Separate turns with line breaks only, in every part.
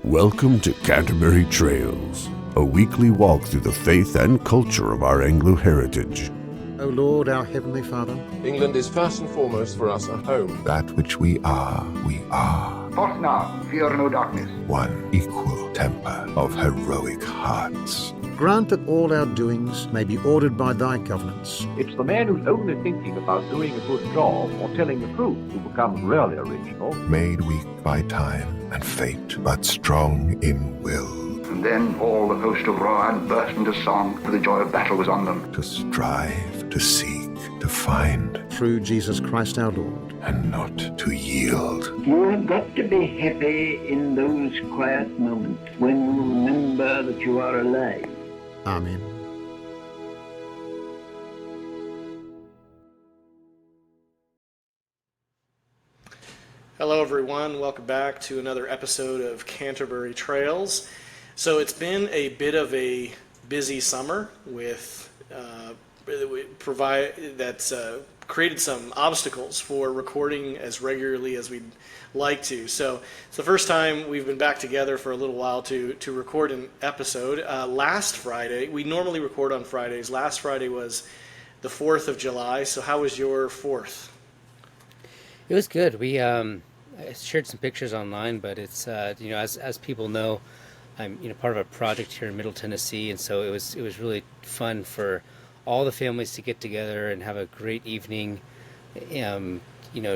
Welcome to Canterbury Trails, a weekly walk through the faith and culture of our Anglo heritage.
O Lord, our Heavenly Father,
England is first and foremost for us a home.
That which we are.
Forth now, fear no darkness.
One equal temper of heroic hearts.
grant that all our doings may be ordered by thy governance.
It's the man who's only thinking about doing a good job or telling the truth who becomes really original.
Made weak by time and fate, but strong in will.
And then all the host of Rohan burst into song, for the joy of battle was on them.
To strive, to seek, to find.
Through Jesus Christ our Lord.
And not to yield.
You have got to be happy in those quiet moments when you remember that you are alive.
Amen.
Hello everyone, welcome back to another episode of Canterbury Trails. So it's been a bit of a busy summer with created some obstacles for recording as regularly as we'd like to. So it's the first time we've been back together for a little while to record an episode. Last Friday, we normally record on Fridays. Last Friday was the 4th of July. So how was your 4th?
It was good. We I shared some pictures online, but it's as people know, I'm part of a project here in Middle Tennessee, and so it was really fun for all the families to get together and have a great evening.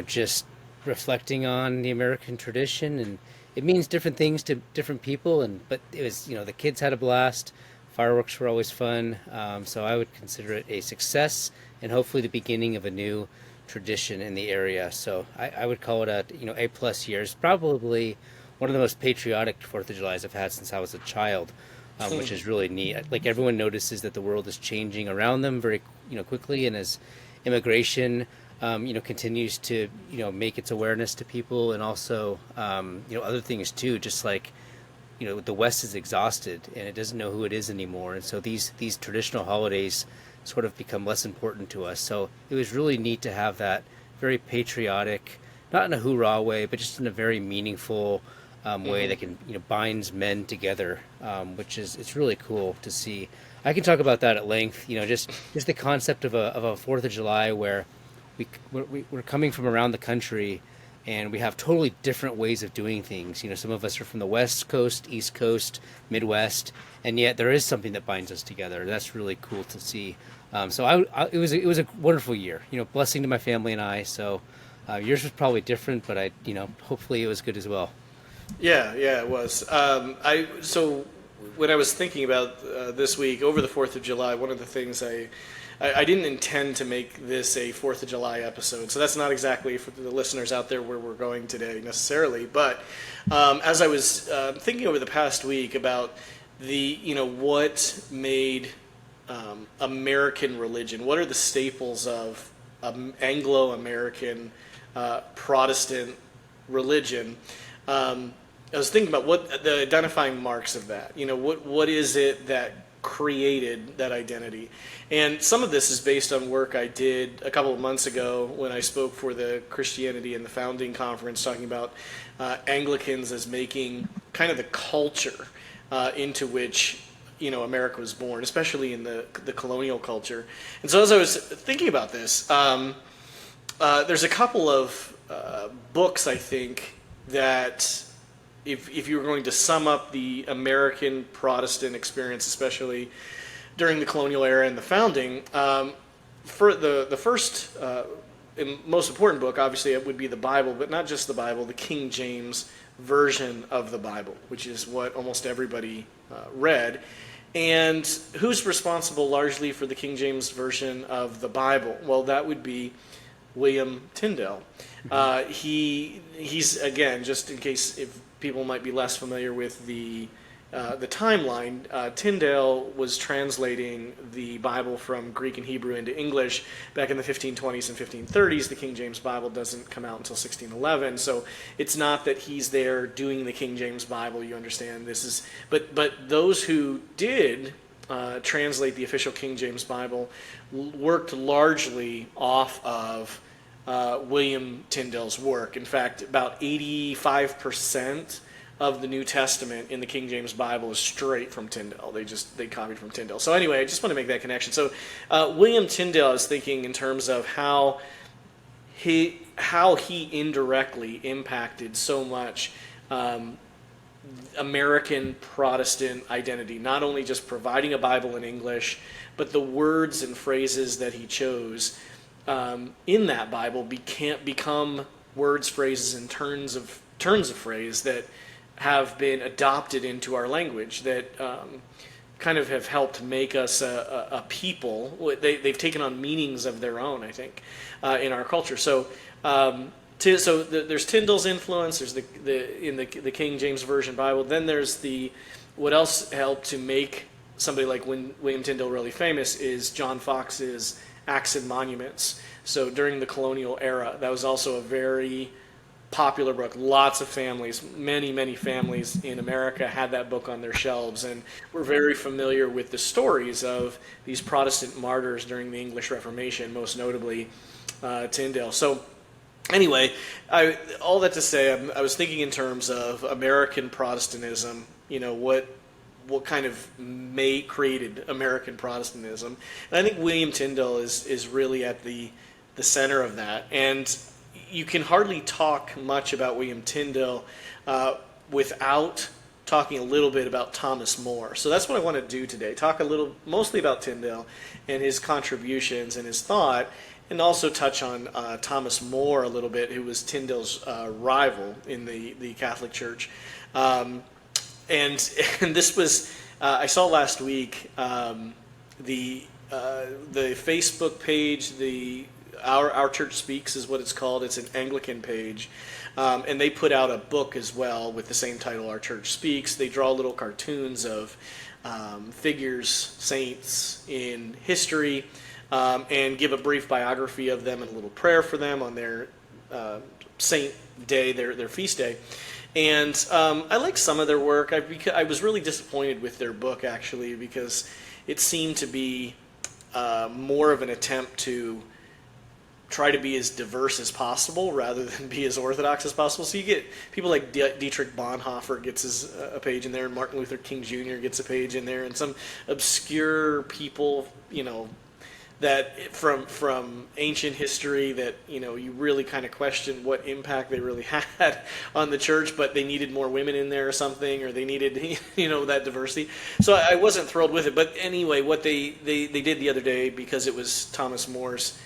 Just reflecting on the American tradition, and it means different things to different people. But it was the kids had a blast. Fireworks were always fun, so I would consider it a success and hopefully the beginning of a new tradition in the area. So I would call it a plus years. Probably one of the most patriotic 4th of Julys I've had since I was a child, which is really neat. Like, everyone notices that the world is changing around them very quickly, and as immigration continues to make its awareness to people, and also other things too, just like the West is exhausted and it doesn't know who it is anymore, and so these traditional holidays sort of become less important to us. So it was really neat to have that very patriotic, not in a hoorah way, but just in a very meaningful way that can binds men together, which is it's really cool to see. I can talk about that at length. Just the concept of a 4th of July where we're coming from around the country, and we have totally different ways of doing things. Some of us are from the West Coast, East Coast, Midwest, and yet there is something that binds us together. That's really cool to see. So it was a wonderful year. Blessing to my family and I. So yours was probably different, but hopefully it was good as well.
Yeah, it was. So when I was thinking about this week over the 4th of July, one of the things I didn't intend to make this a 4th of July episode, so that's not exactly for the listeners out there where we're going today necessarily. But as I was thinking over the past week about what made American religion, what are the staples of Anglo-American Protestant religion, I was thinking about what the identifying marks of that. What is it that created that identity? And some of this is based on work I did a couple of months ago when I spoke for the Christianity and the Founding Conference, talking about Anglicans as making kind of the culture into which America was born, especially in the colonial culture. And so as I was thinking about this, there's a couple of books, I think, that if you were going to sum up the American Protestant experience, especially during the colonial era and the founding, for the first and most important book, obviously, it would be the Bible, but not just the Bible, the King James version of the Bible, which is what almost everybody read. And who's responsible largely for the King James version of the Bible? Well, that would be William Tyndale. He's, again, just in case if people might be less familiar with the timeline, Tyndale was translating the Bible from Greek and Hebrew into English back in the 1520s and 1530s. The King James Bible doesn't come out until 1611, so it's not that he's there doing the King James Bible. You understand this is, but those who did translate the official King James Bible worked largely off of William Tyndale's work. In fact, about 85% of the New Testament in the King James Bible is straight from Tyndale. They copied from Tyndale. So anyway, I just want to make that connection. So William Tyndale, I was thinking in terms of how he indirectly impacted so much American Protestant identity, not only just providing a Bible in English, but the words and phrases that he chose in that Bible become words, phrases, and turns of phrase that have been adopted into our language that kind of have helped make us a people. They've taken on meanings of their own, I think, in our culture. So there's Tyndale's influence. There's the King James Version Bible. Then there's what else helped to make somebody like William Tyndale really famous is John Fox's Acts and Monuments. So during the colonial era, that was also a very popular book. Lots of families, many families in America had that book on their shelves, and we're very familiar with the stories of these Protestant martyrs during the English Reformation, most notably Tyndale. So anyway, all that to say, I was thinking in terms of American Protestantism, what kind of created American Protestantism. And I think William Tyndale is really at the center of that. And you can hardly talk much about William Tyndale without talking a little bit about Thomas More. So that's what I want to do today, talk mostly about Tyndale and his contributions and his thought, and also touch on Thomas More a little bit, who was Tyndale's rival in the Catholic Church. And this was, I saw last week, the Facebook page, Our Church Speaks is what it's called. It's an Anglican page. And they put out a book as well with the same title, Our Church Speaks. They draw little cartoons of figures, saints in history, and give a brief biography of them and a little prayer for them on their saint day, their feast day. And I like some of their work. I was really disappointed with their book, actually, because it seemed to be more of an attempt to try to be as diverse as possible rather than be as orthodox as possible. So you get people like Dietrich Bonhoeffer gets a page in there, and Martin Luther King Jr. gets a page in there, and some obscure people, that from ancient history that, you really kind of question what impact they really had on the church, but they needed more women in there or something, or they needed, that diversity. So I wasn't thrilled with it. But anyway, what they did the other day, because it was Thomas More's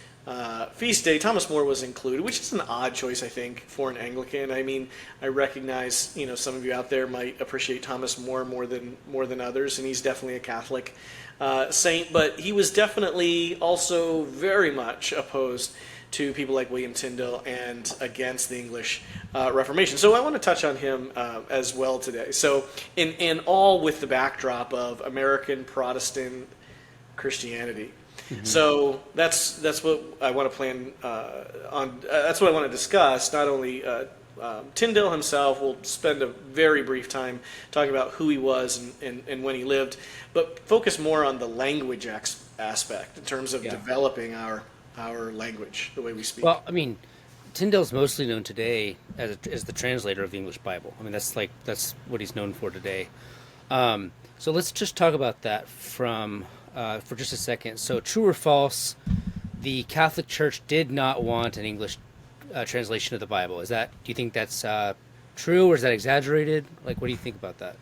feast day, Thomas More was included, which is an odd choice, I think, for an Anglican. I mean, I recognize, some of you out there might appreciate Thomas More than others, and he's definitely a Catholic saint, but he was definitely also very much opposed to people like William Tyndale and against the English Reformation. So I want to touch on him as well today. So in all with the backdrop of American Protestant Christianity. Mm-hmm. So that's what I want to plan on. That's what I want to discuss. Not only Tyndale himself, we'll spend a very brief time talking about who he was and when he lived, but focus more on the language aspect in terms of developing our language, the way we speak.
Well, I mean, Tyndale's mostly known today as the translator of the English Bible. I mean, that's what he's known for today. So let's just talk about that for just a second. So, true or false, the Catholic Church did not want an English translation of the Bible. Do you think that's true, or is that exaggerated? What do you think about that?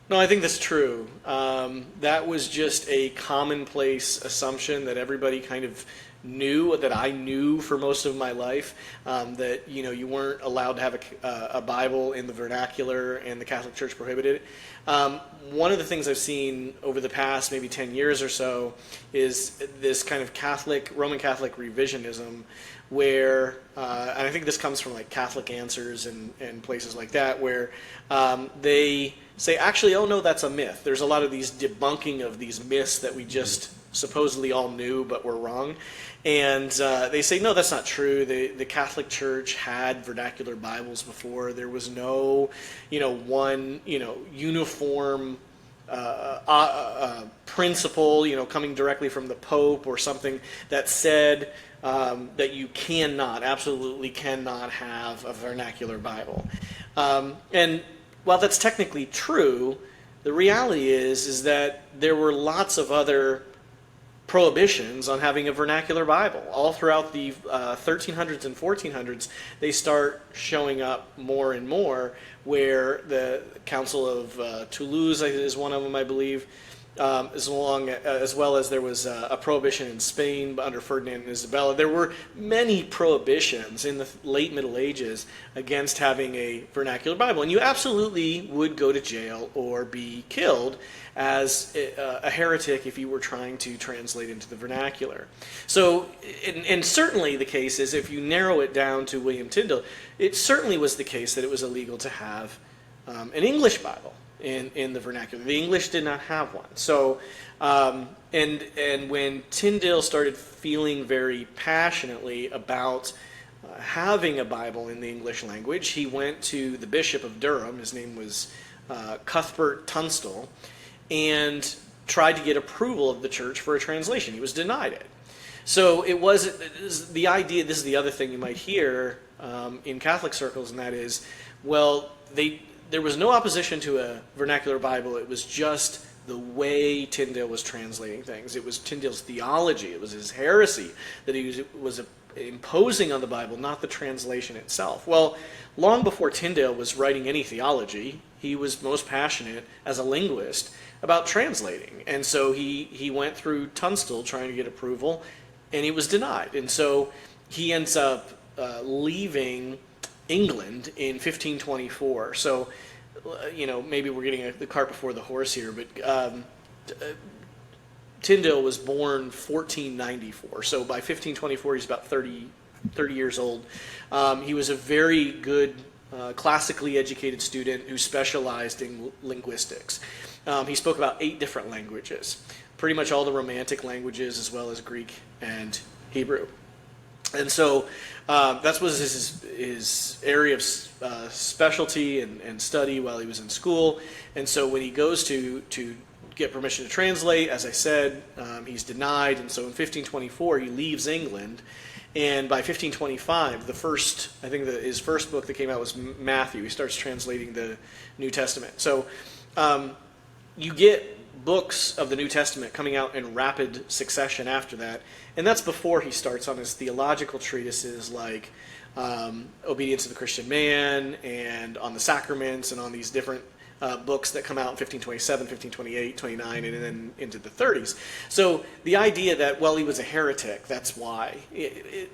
No, I think that's true. That was just a commonplace assumption that everybody kind of knew, that I knew for most of my life, that you weren't allowed to have a Bible in the vernacular, and the Catholic Church prohibited it. One of the things I've seen over the past maybe 10 years or so is this kind of Roman Catholic revisionism, where, and I think this comes from Catholic Answers and places like that, where they say, actually, oh no, that's a myth. There's a lot of these debunking of these myths that we just supposedly all knew but were wrong. And they say, no, that's not true. The Catholic Church had vernacular Bibles before. There was no, one, uniform principle, coming directly from the Pope or something that said that you absolutely cannot have a vernacular Bible. And while that's technically true, the reality is that there were lots of other prohibitions on having a vernacular Bible. All throughout the 1300s and 1400s, they start showing up more and more, where the Council of Toulouse is one of them, I believe, as well as there was a prohibition in Spain under Ferdinand and Isabella. There were many prohibitions in the late Middle Ages against having a vernacular Bible, and you absolutely would go to jail or be killed as a heretic if you were trying to translate into the vernacular. So, and certainly the case is, if you narrow it down to William Tyndale, it certainly was the case that it was illegal to have an English Bible in the vernacular. The English did not have one. So, and when Tyndale started feeling very passionately about having a Bible in the English language, he went to the Bishop of Durham. His name was Cuthbert Tunstall, and tried to get approval of the church for a translation. He was denied it. So it was the idea, this is the other thing you might hear in Catholic circles, and that is, well, there was no opposition to a vernacular Bible. It was just the way Tyndale was translating things. It was Tyndale's theology. It was his heresy that he was imposing on the Bible, not the translation itself. Well, long before Tyndale was writing any theology, he was most passionate as a linguist about translating. And so he went through Tunstall trying to get approval, and he was denied. And so he ends up leaving England in 1524. So, maybe we're getting the cart before the horse here, but Tyndale was born 1494. So by 1524, he's about 30 years old. He was a very good, classically educated student who specialized in linguistics. He spoke about 8 different languages, pretty much all the Romantic languages, as well as Greek and Hebrew. And so that was his area of specialty and study while he was in school. And so when he goes to get permission to translate, as I said, he's denied. And so in 1524, he leaves England. And by 1525, his first book that came out was Matthew. He starts translating the New Testament. So you get books of the New Testament coming out in rapid succession after that, and that's before he starts on his theological treatises like Obedience of the Christian Man and on the Sacraments, and on these different books that come out in 1527, 1528, 29, and then into the 30s. So the idea that, well, he was a heretic, that's why, it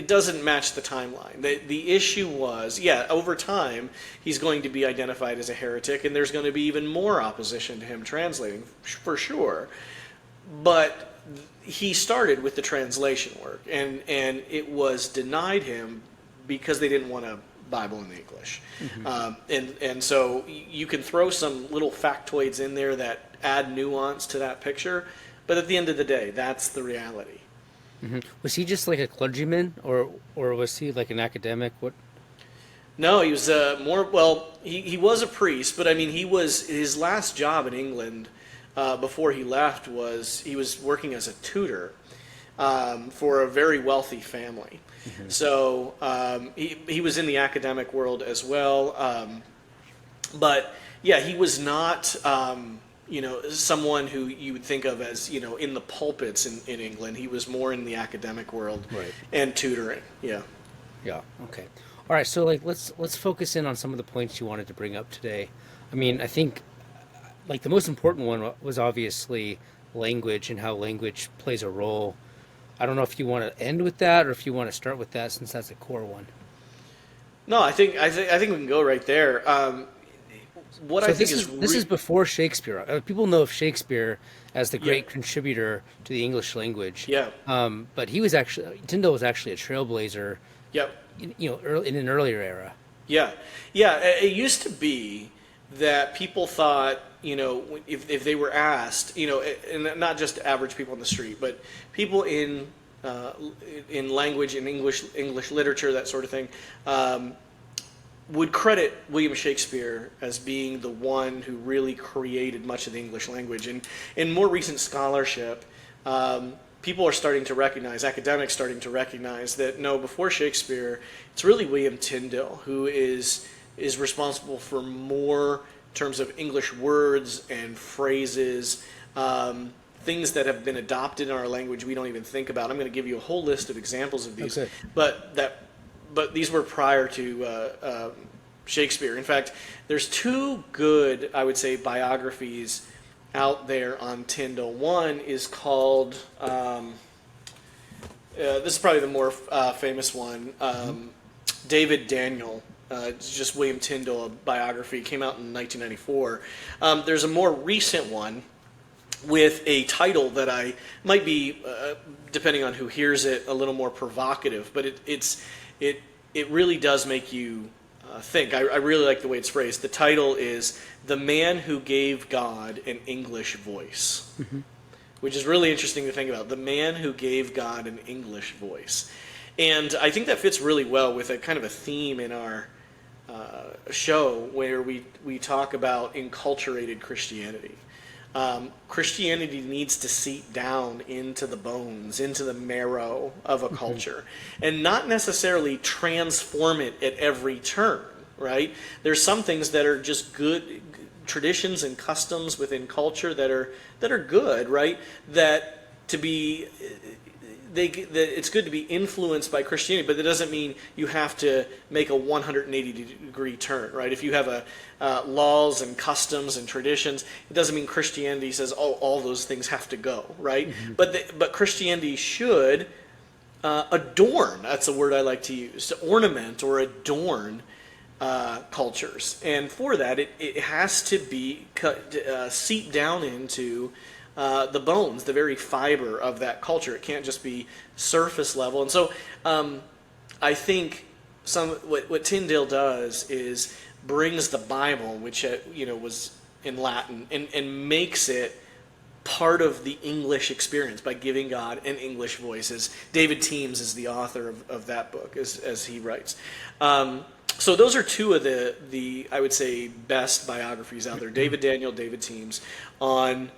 doesn't match the timeline. The issue was, over time, he's going to be identified as a heretic, and there's going to be even more opposition to him translating, for sure. But he started with the translation work, and it was denied him because they didn't want a Bible in English. Mm-hmm. And so you can throw some little factoids in there that add nuance to that picture, but at the end of the day, that's the reality.
Mm-hmm. Was he just like a clergyman, or was he like an academic? What?
No, he was he was a priest, but I mean, his last job in England before he left was he was working as a tutor for a very wealthy family. Mm-hmm. So he was in the academic world as well, but yeah, he was not someone who you would think of as in the pulpits in England. He was more in the academic world, right, and tutoring. Yeah.
Okay. All right. So let's focus in on some of the points you wanted to bring up today. I mean, I think the most important one was obviously language and how language plays a role. I don't know if you want to end with that or if you want to start with that, since that's a core one.
No, I think we can go right there.
This is before Shakespeare. People know of Shakespeare as the great contributor to the English language.
Yeah.
But Tyndale was actually a trailblazer.
Yep.
In an earlier era.
Yeah. It used to be that people thought, if they were asked, and not just average people on the street, but people in language, in English literature, that sort of thing, would credit William Shakespeare as being the one who really created much of the English language. And in more recent scholarship, people are starting to recognize, academics starting to recognize that no, before Shakespeare, it's really William Tyndale who is is responsible for more in terms of English words and phrases, things that have been adopted in our language we don't even think about. I'm going to give you a whole list of examples of these, but these were prior to Shakespeare. In fact, there's two good, I would say, biographies out there on Tyndale. One is called, this is probably the more famous one, David Daniel. It's just William Tyndale, a biography. It came out in 1994. There's a more recent one with a title that I might be, depending on who hears it, a little more provocative, but it really does make you think. I really like the way it's phrased. The title is "The Man Who Gave God an English Voice," which is really interesting to think about. The man who gave God an English voice. And I think that fits really well with a kind of a theme in our show where we talk about enculturated Christianity. Christianity needs to seep down into the bones, into the marrow of a culture, and not necessarily transform it at every turn, right? There's some things that are just good traditions and customs within culture that are good, right? That it's good to be influenced by Christianity, but that doesn't mean you have to make a 180-degree turn, right? If you have laws and customs and traditions, it doesn't mean Christianity says, oh, all those things have to go, right? But Christianity should adorn, that's a word I like to use, to ornament or adorn cultures. And for that, it has to be seep down into the bones, the very fiber of that culture. It can't just be surface level. And so I think what Tyndale does is brings the Bible, which was in Latin, and makes it part of the English experience by giving God an English voice. As David Teems is the author of that book, as he writes. So those are two of the I would say best biographies out there: David Daniel, David Teems on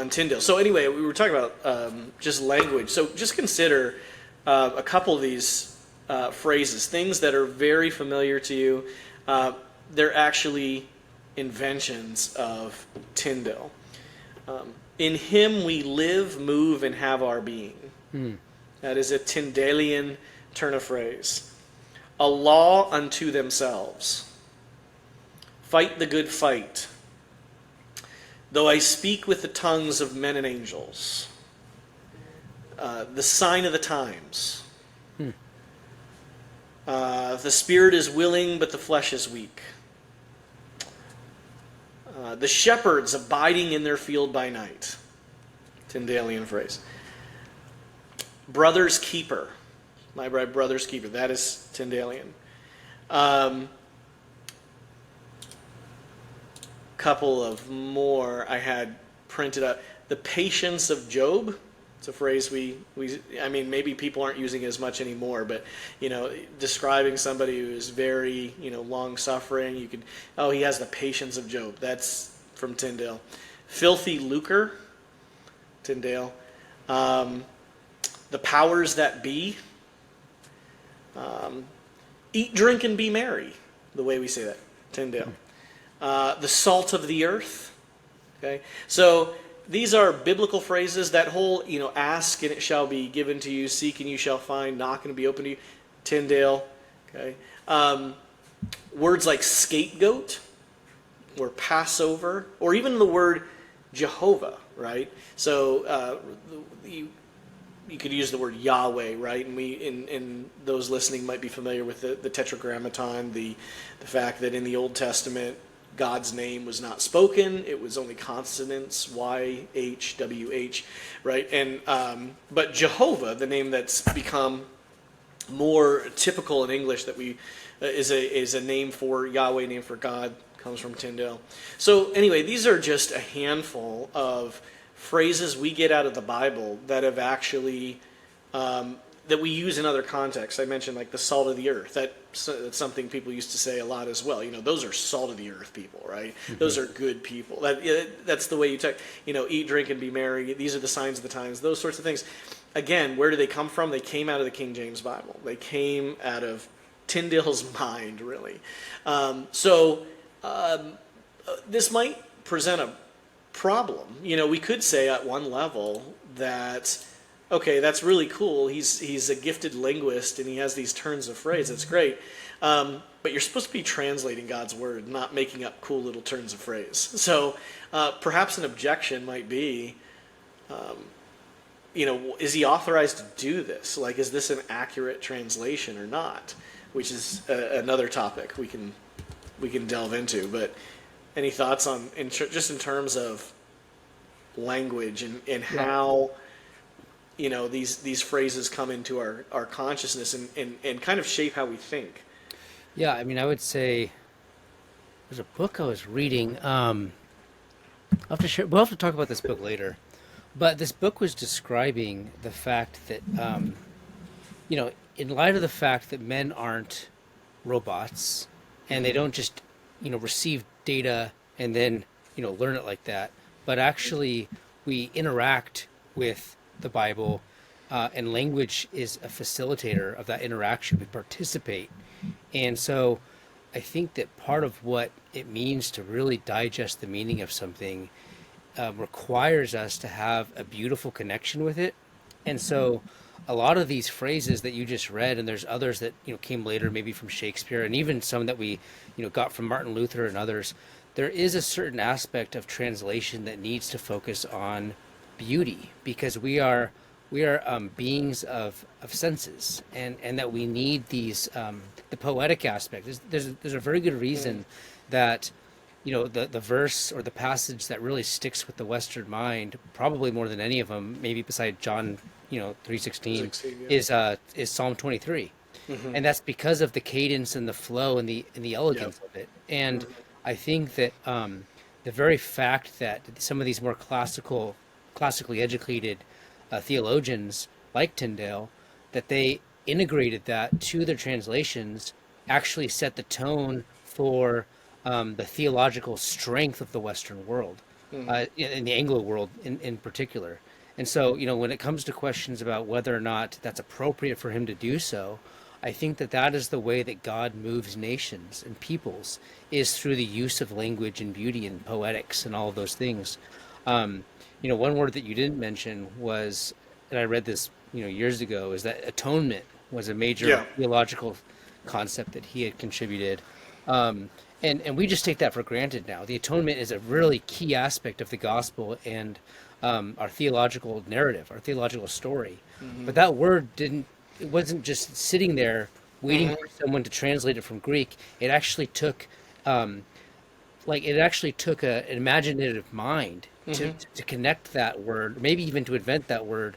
Tyndale. So anyway, we were talking about just language. So just consider a couple of these phrases, things that are very familiar to you. They're actually inventions of Tyndale. In him we live, move, and have our being. That is a Tyndalian turn of phrase. A law unto themselves. Fight the good fight. Though I speak with the tongues of men and angels. The sign of the times. The spirit is willing, but the flesh is weak. The shepherds abiding in their field by night. Tyndalian phrase. Brother's keeper. My brother's keeper. That is Tyndalian. Couple of more I had printed up. The patience of Job. It's a phrase I mean, maybe people aren't using it as much anymore, but, describing somebody who is very, long-suffering, he has the patience of Job. That's from Tyndale. Filthy lucre, Tyndale. The powers that be. Eat, drink, and be merry, the way we say that, Tyndale. The salt of the earth. Okay, so these are biblical phrases. That whole, ask and it shall be given to you, seek and you shall find, knock and it'll be open to you, Tyndale. Okay, words like scapegoat or Passover, or even the word Jehovah, right? So you could use the word Yahweh, right? And in those listening might be familiar with the Tetragrammaton, the fact that in the Old Testament, God's name was not spoken; it was only consonants, Y-H-W-H, right? And but Jehovah, the name that's become more typical in English, that is a name for Yahweh, name for God, comes from Tyndale. So anyway, these are just a handful of phrases we get out of the Bible that have actually that we use in other contexts. I mentioned like the salt of the earth. That's something people used to say a lot as well. Those are salt of the earth people, right? Those are good people. That's the way you talk. Eat, drink, and be merry. These are the signs of the times. Those sorts of things. Again, where do they come from? They came out of the King James Bible. They came out of Tyndale's mind, really. This might present a problem. We could say at one level that, okay, that's really cool. He's a gifted linguist and he has these turns of phrase. That's great. But you're supposed to be translating God's word, not making up cool little turns of phrase. So perhaps an objection might be, is he authorized to do this? Like, is this an accurate translation or not? Which is another topic we can delve into. But any thoughts on just in terms of language and how these phrases come into our consciousness and kind of shape how we think?
Yeah, I mean, I would say there's a book I was reading. We'll have to talk about this book later. But this book was describing the fact that, in light of the fact that men aren't robots and they don't just, receive data and then, learn it like that, but actually we interact with the Bible and language is a facilitator of that interaction. We participate. And so I think that part of what it means to really digest the meaning of something requires us to have a beautiful connection with it. And so a lot of these phrases that you just read, and there's others that came later, maybe from Shakespeare, and even some that we got from Martin Luther and others, there is a certain aspect of translation that needs to focus on beauty, because we are beings of senses, and that we need these the poetic aspect. There's a very good reason that the verse or the passage that really sticks with the Western mind, probably more than any of them, maybe beside John 3:16, is Psalm 23, and that's because of the cadence and the flow and the elegance of it. And I think that the very fact that some of these more classically educated theologians like Tyndale, that they integrated that to their translations, actually set the tone for the theological strength of the Western world, in the Anglo world in particular. And so, when it comes to questions about whether or not that's appropriate for him to do so, I think that is the way that God moves nations and peoples, is through the use of language and beauty and poetics and all of those things. One word that you didn't mention was, and I read this, years ago, is that atonement was a major theological concept that he had contributed. And we just take that for granted now. The atonement is a really key aspect of the gospel and our theological narrative, our theological story. But that word it wasn't just sitting there waiting for someone to translate it from Greek. It actually took an imaginative mind to connect that word, maybe even to invent that word,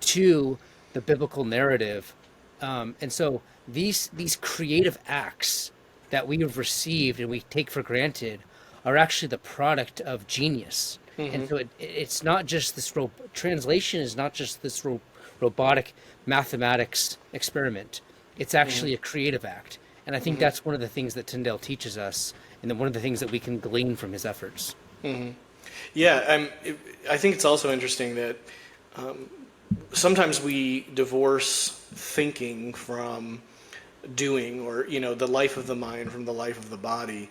to the biblical narrative. And so these creative acts that we have received and we take for granted are actually the product of genius. And so it's not just this translation is not just this robotic mathematics experiment. It's actually a creative act. And I think that's one of the things that Tyndale teaches us, and then one of the things that we can glean from his efforts.
Yeah, I think it's also interesting that sometimes we divorce thinking from doing, or the life of the mind from the life of the body.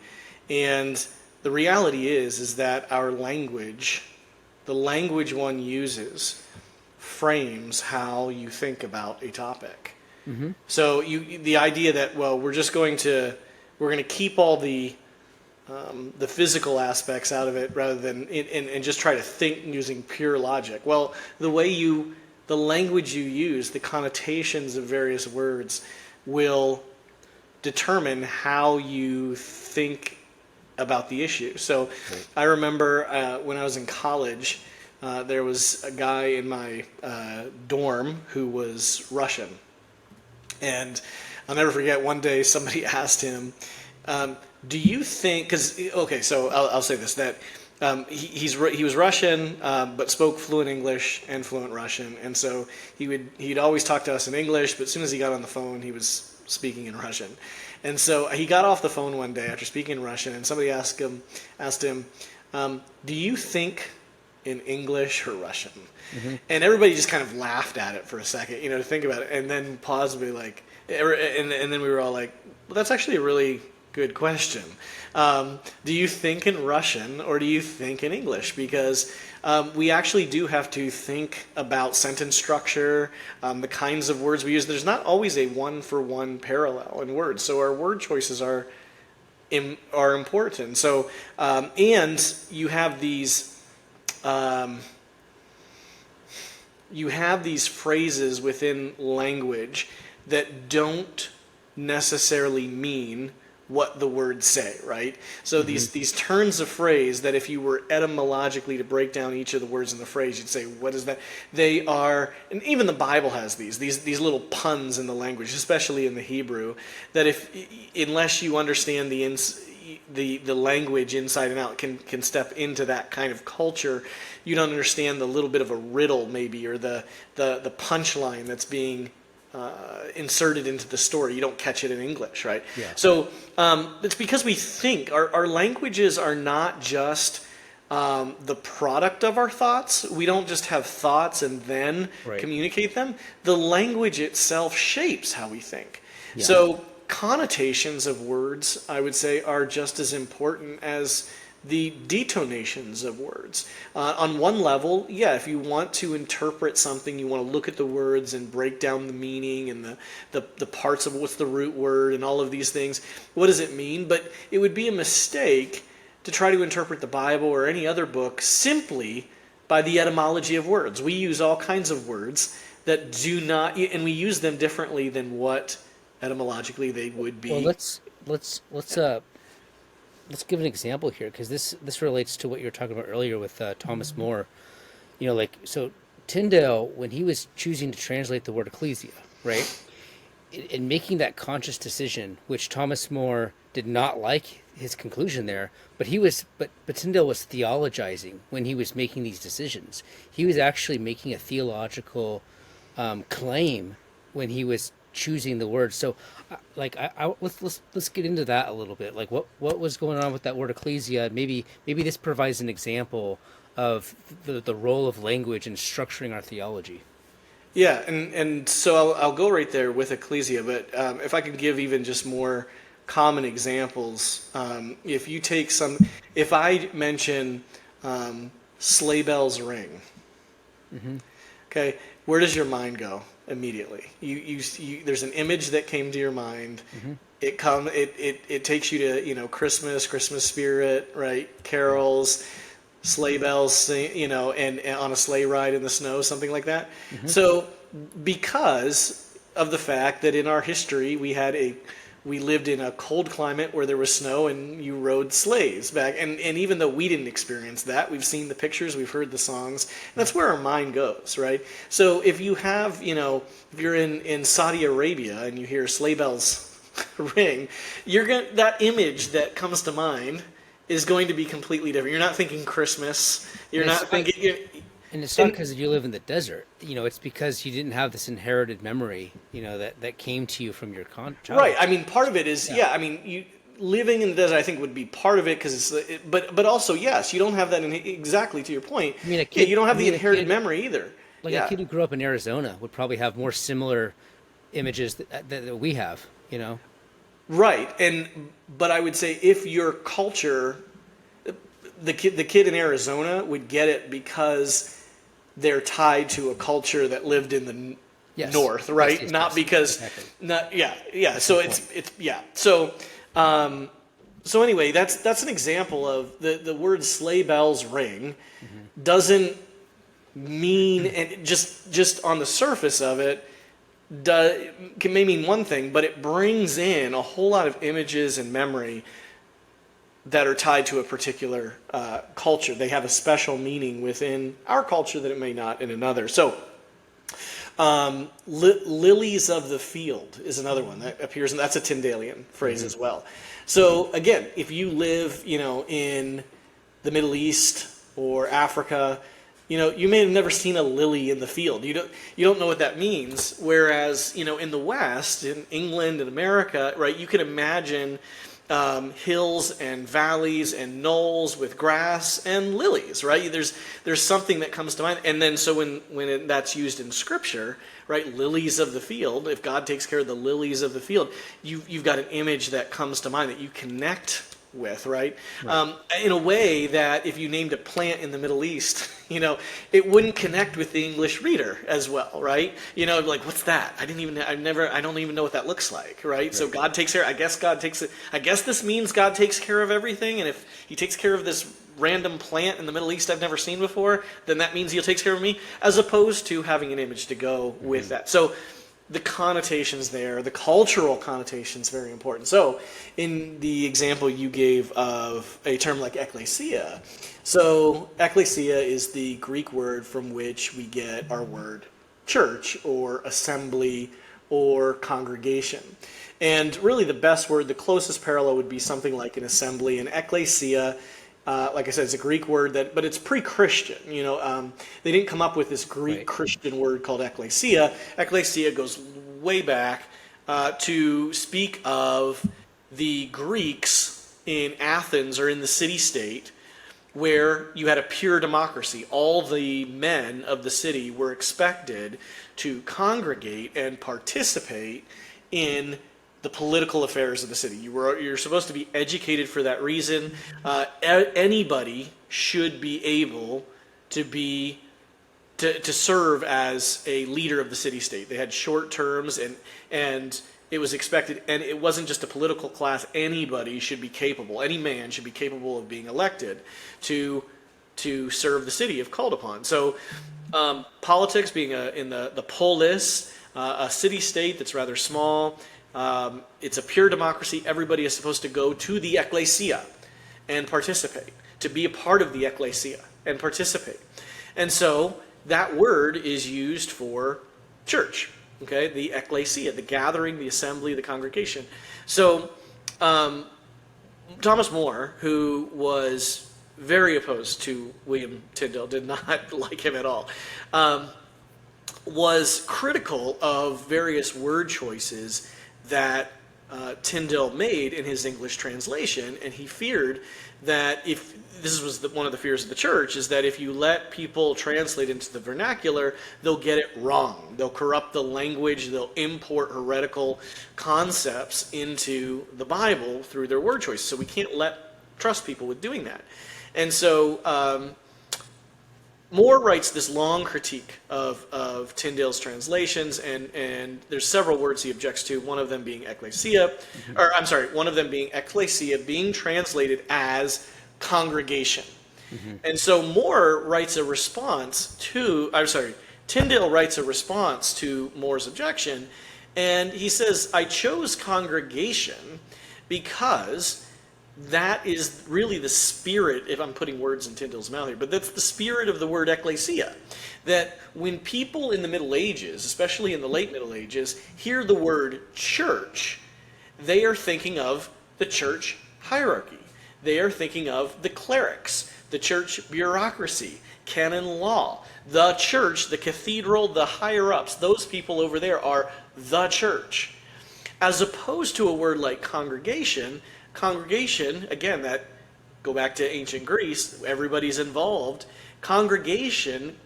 And the reality is that our language, the language one uses, frames how you think about a topic. So the idea that, well, we're going to keep all the physical aspects out of it rather than and just try to think using pure logic. Well, the language you use, the connotations of various words will determine how you think about the issue. So I remember when I was in college, there was a guy in my dorm who was Russian. And I'll never forget, one day somebody asked him, do you think, so I'll say this, that he was Russian, but spoke fluent English and fluent Russian. And so he'd always talk to us in English, but as soon as he got on the phone, he was speaking in Russian. And so he got off the phone one day after speaking in Russian, and somebody asked him, do you think in English or Russian? And everybody just kind of laughed at it for a second, to think about it, and then paused and be like, And then we were all like, well, that's actually a really good question. Do you think in Russian or do you think in English? Because we actually do have to think about sentence structure, the kinds of words we use. There's not always a one-for-one parallel in words, so our word choices are important. So, and you have these phrases within language that don't necessarily mean what the words say, right? So these turns of phrase that if you were etymologically to break down each of the words in the phrase, you'd say, what is that? They are, and even the Bible has these little puns in the language, especially in the Hebrew, that unless you understand the language inside and out, can step into that kind of culture, you don't understand the little bit of a riddle maybe, or the punchline that's being inserted into the story. You don't catch it in English, right? Yeah. So it's because we think our languages are not just the product of our thoughts. We don't just have thoughts and then communicate them. The language itself shapes how we think. Yeah. So connotations of words, I would say, are just as important as the detonations of words. On one level, yeah, if you want to interpret something, you want to look at the words and break down the meaning and the parts of what's the root word and all of these things. What does it mean? But it would be a mistake to try to interpret the Bible or any other book simply by the etymology of words. We use all kinds of words that do not, and we use them differently than what etymologically they would be.
Well, let's give an example here, because this relates to what you were talking about earlier with Thomas More. You know, like, so Tyndale, when he was choosing to translate the word ecclesia, right, in making that conscious decision, which Thomas More did not like his conclusion there, but Tyndale was theologizing when he was making these decisions. He was actually making a theological claim when he was choosing the word. So like let's get into that a little bit. Like what was going on with that word ecclesia? Maybe this provides an example of the role of language in structuring our theology.
Yeah, and so I'll go right there with ecclesia, but if I could give even just more common examples, if I mention sleigh bells ring, okay, where does your mind go immediately? You there's an image that came to your mind. It takes you to Christmas spirit, right? Carols, sleigh bells, and on a sleigh ride in the snow, something like that. So because of the fact that in our history we lived in a cold climate where there was snow and you rode sleighs back. And even though we didn't experience that, we've seen the pictures, we've heard the songs. And that's where our mind goes, right? So if you have, if you're in Saudi Arabia and you hear sleigh bells ring, that image that comes to mind is going to be completely different. You're not thinking Christmas. You're not thinking...
And it's not because you live in the desert. It's because you didn't have this inherited memory, that came to you from your childhood.
Right. I mean, part of it is, you living in the desert, I think, would be part of it, but also, yes, you don't have that, exactly to your point. I mean, you don't have the inherited memory either.
Like a kid who grew up in Arizona would probably have more similar images that we have,
Right. But I would say if your culture, the kid in Arizona would get it because they're tied to a culture that lived in the north, right? Yes, not because, exactly. So So anyway, that's an example of the word sleigh bells ring doesn't mean, and just on the surface of it, may mean one thing, but it brings in a whole lot of images and memory that are tied to a particular culture. They have a special meaning within our culture that it may not in another. So, lilies of the field is another one that appears, and that's a Tyndalian phrase as well. So again, if you live, in the Middle East or Africa, you may have never seen a lily in the field. You don't know what that means. Whereas, in the West, in England and America, right, you can imagine hills and valleys and knolls with grass and lilies, right? There's something that comes to mind. And then so when that's used in Scripture, right, lilies of the field, if God takes care of the lilies of the field, you've got an image that comes to mind that you connect with, right? In a way that if you named a plant in the Middle East, it wouldn't connect with the English reader as well, right? Like, what's that? I don't even know what that looks like, right? So God takes care. I guess this means God takes care of everything, and if He takes care of this random plant in the Middle East I've never seen before, then that means He'll take care of me, as opposed to having an image to go with that. So the connotations there, the cultural connotations, very important. So in the example you gave of a term like ecclesia, so ecclesia is the Greek word from which we get our word church or assembly or congregation. And really the best word, the closest parallel would be something like an assembly. And ecclesia, like I said, it's a Greek word but it's pre-Christian. They didn't come up with this Greek Christian word called ecclesia. Ecclesia goes way back to speak of the Greeks in Athens or in the city-state, where you had a pure democracy. All the men of the city were expected to congregate and participate in the political affairs of the city. You're supposed to be educated for that reason. Anybody should be able to serve as a leader of the city-state. They had short terms, and it was expected, and it wasn't just a political class. Anybody should be capable. Any man should be capable of being elected to serve the city if called upon. So politics being in the polis, a city-state that's rather small. It's a pure democracy. Everybody is supposed to go to the ecclesia and participate, to be a part of the ecclesia and participate. And so that word is used for church, okay? The ecclesia, the gathering, the assembly, the congregation. So Thomas More, who was very opposed to William Tyndale, did not like him at all, was critical of various word choices that Tyndale made in his English translation, and he feared that if this was one of the fears of the church, is that if you let people translate into the vernacular, they'll get it wrong. They'll corrupt the language. They'll import heretical concepts into the Bible through their word choices. So we can't trust people with doing that. And so More writes this long critique of Tyndale's translations, and there's several words he objects to, one of them being ecclesia, one of them being ecclesia being translated as congregation. And so Tyndale writes a response to More's objection, and he says, I chose congregation because that is really the spirit, if I'm putting words in Tyndale's mouth here, but that's the spirit of the word ecclesia. That when people in the Middle Ages, especially in the late Middle Ages, hear the word church, they are thinking of the church hierarchy. They are thinking of the clerics, the church bureaucracy, canon law, the church, the cathedral, the higher-ups. Those people over there are the church. As opposed to a word like congregation, again, that go back to ancient Greece, everybody's involved. Congregation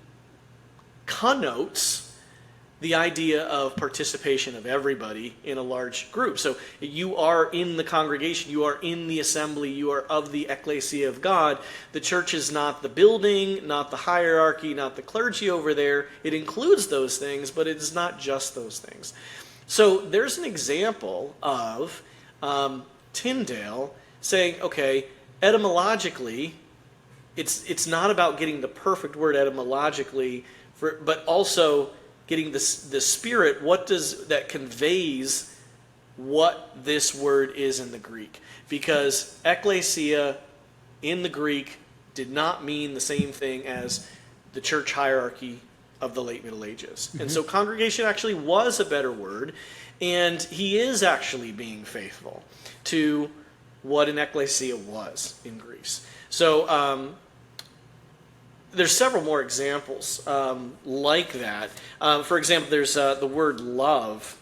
connotes the idea of participation of everybody in a large group. So you are in the congregation, you are in the assembly, you are of the ecclesia of God. The church is not the building, not the hierarchy, not the clergy over there. It includes those things, but it is not just those things. So there's an example of Tyndale saying, okay, etymologically, it's not about getting the perfect word etymologically, but also getting the spirit, that conveys what this word is in the Greek. Because ecclesia in the Greek did not mean the same thing as the church hierarchy of the late Middle Ages. And so congregation actually was a better word, and he is actually being faithful to what an ecclesia was in Greece. So there's several more examples like that. For example, there's the word love.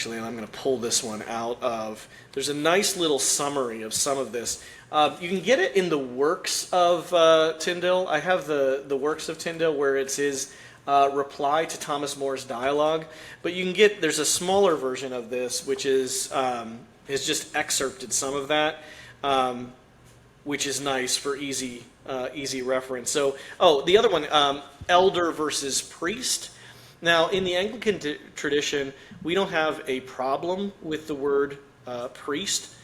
actually, and I'm going to pull this one out of, there's a nice little summary of some of this. You can get it in the Works of Tyndale. I have the Works of Tyndale where it's his reply to Thomas More's dialogue. But you can get, there's a smaller version of this, which is has just excerpted some of that, which is nice for easy reference. So, the other one, elder versus priest. Now, in the Anglican tradition, we don't have a problem with the word priest,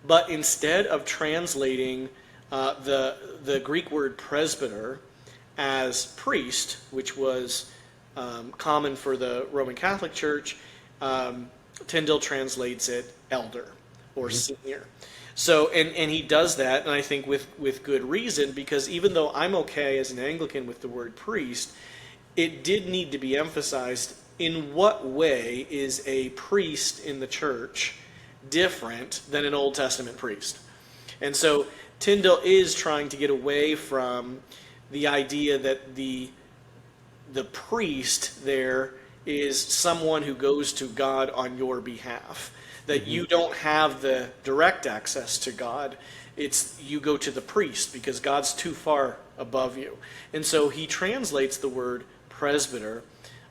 but instead of translating the Greek word presbyter as priest, which was common for the Roman Catholic Church, Tyndale translates it elder or senior. So, and he does that, and I think with good reason, because even though I'm okay as an Anglican with the word priest, it did need to be emphasized in what way is a priest in the church different than an Old Testament priest. And so Tyndale is trying to get away from the idea that the priest there is someone who goes to God on your behalf, that you don't have the direct access to God. It's you go to the priest because God's too far above you. And so he translates the word presbyter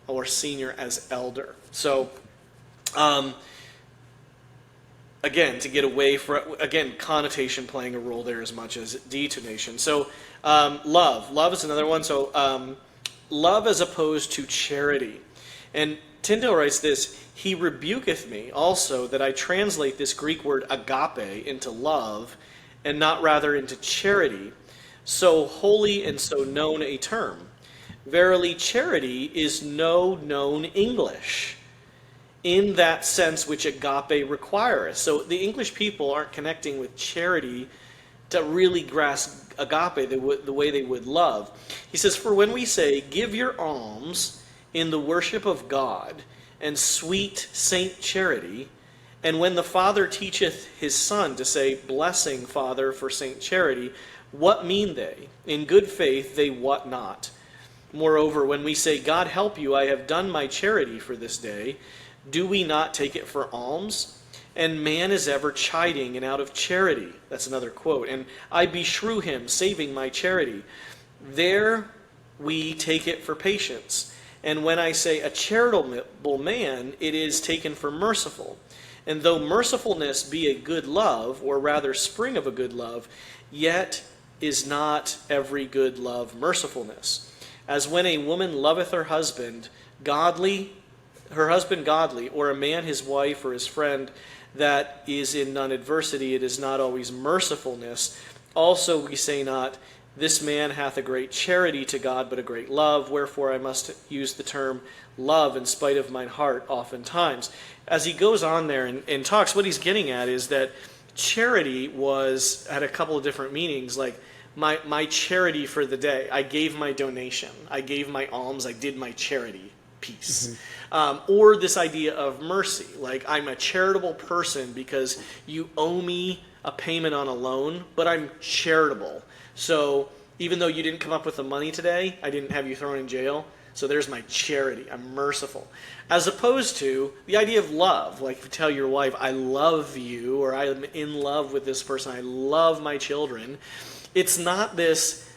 or senior as elder. So again, to get away from, again, connotation playing a role there as much as detonation. So love is another one. So love as opposed to charity. And Tyndale writes this: he rebuketh me also that I translate this Greek word agape into love and not rather into charity, so holy and so known a term. Verily, charity is no known English in that sense which agape requireth. So the English people aren't connecting with charity to really grasp agape the way they would love. He says, for when we say, give your alms in the worship of God and sweet saint charity, and when the Father teacheth his Son to say, blessing, Father, for saint charity, what mean they? In good faith they wot not. Moreover, when we say, God help you, I have done my charity for this day, do we not take it for alms? And man is ever chiding and out of charity. That's another quote. And I beshrew him, saving my charity. There we take it for patience. And when I say a charitable man, it is taken for merciful. And though mercifulness be a good love, or rather spring of a good love, yet is not every good love mercifulness. As when a woman loveth her husband godly, or a man his wife or his friend, that is in none adversity, it is not always mercifulness. Also we say not, this man hath a great charity to God, but a great love, wherefore I must use the term love in spite of mine heart oftentimes. As he goes on there and talks, what he's getting at is that charity had a couple of different meanings, like my charity for the day. I gave my donation. I gave my alms. I did my charity piece. Or this idea of mercy, like I'm a charitable person because you owe me a payment on a loan, but I'm charitable. So even though you didn't come up with the money today, I didn't have you thrown in jail. So there's my charity. I'm merciful. As opposed to the idea of love, like if you tell your wife, I love you, or I'm in love with this person, I love my children. It's not this,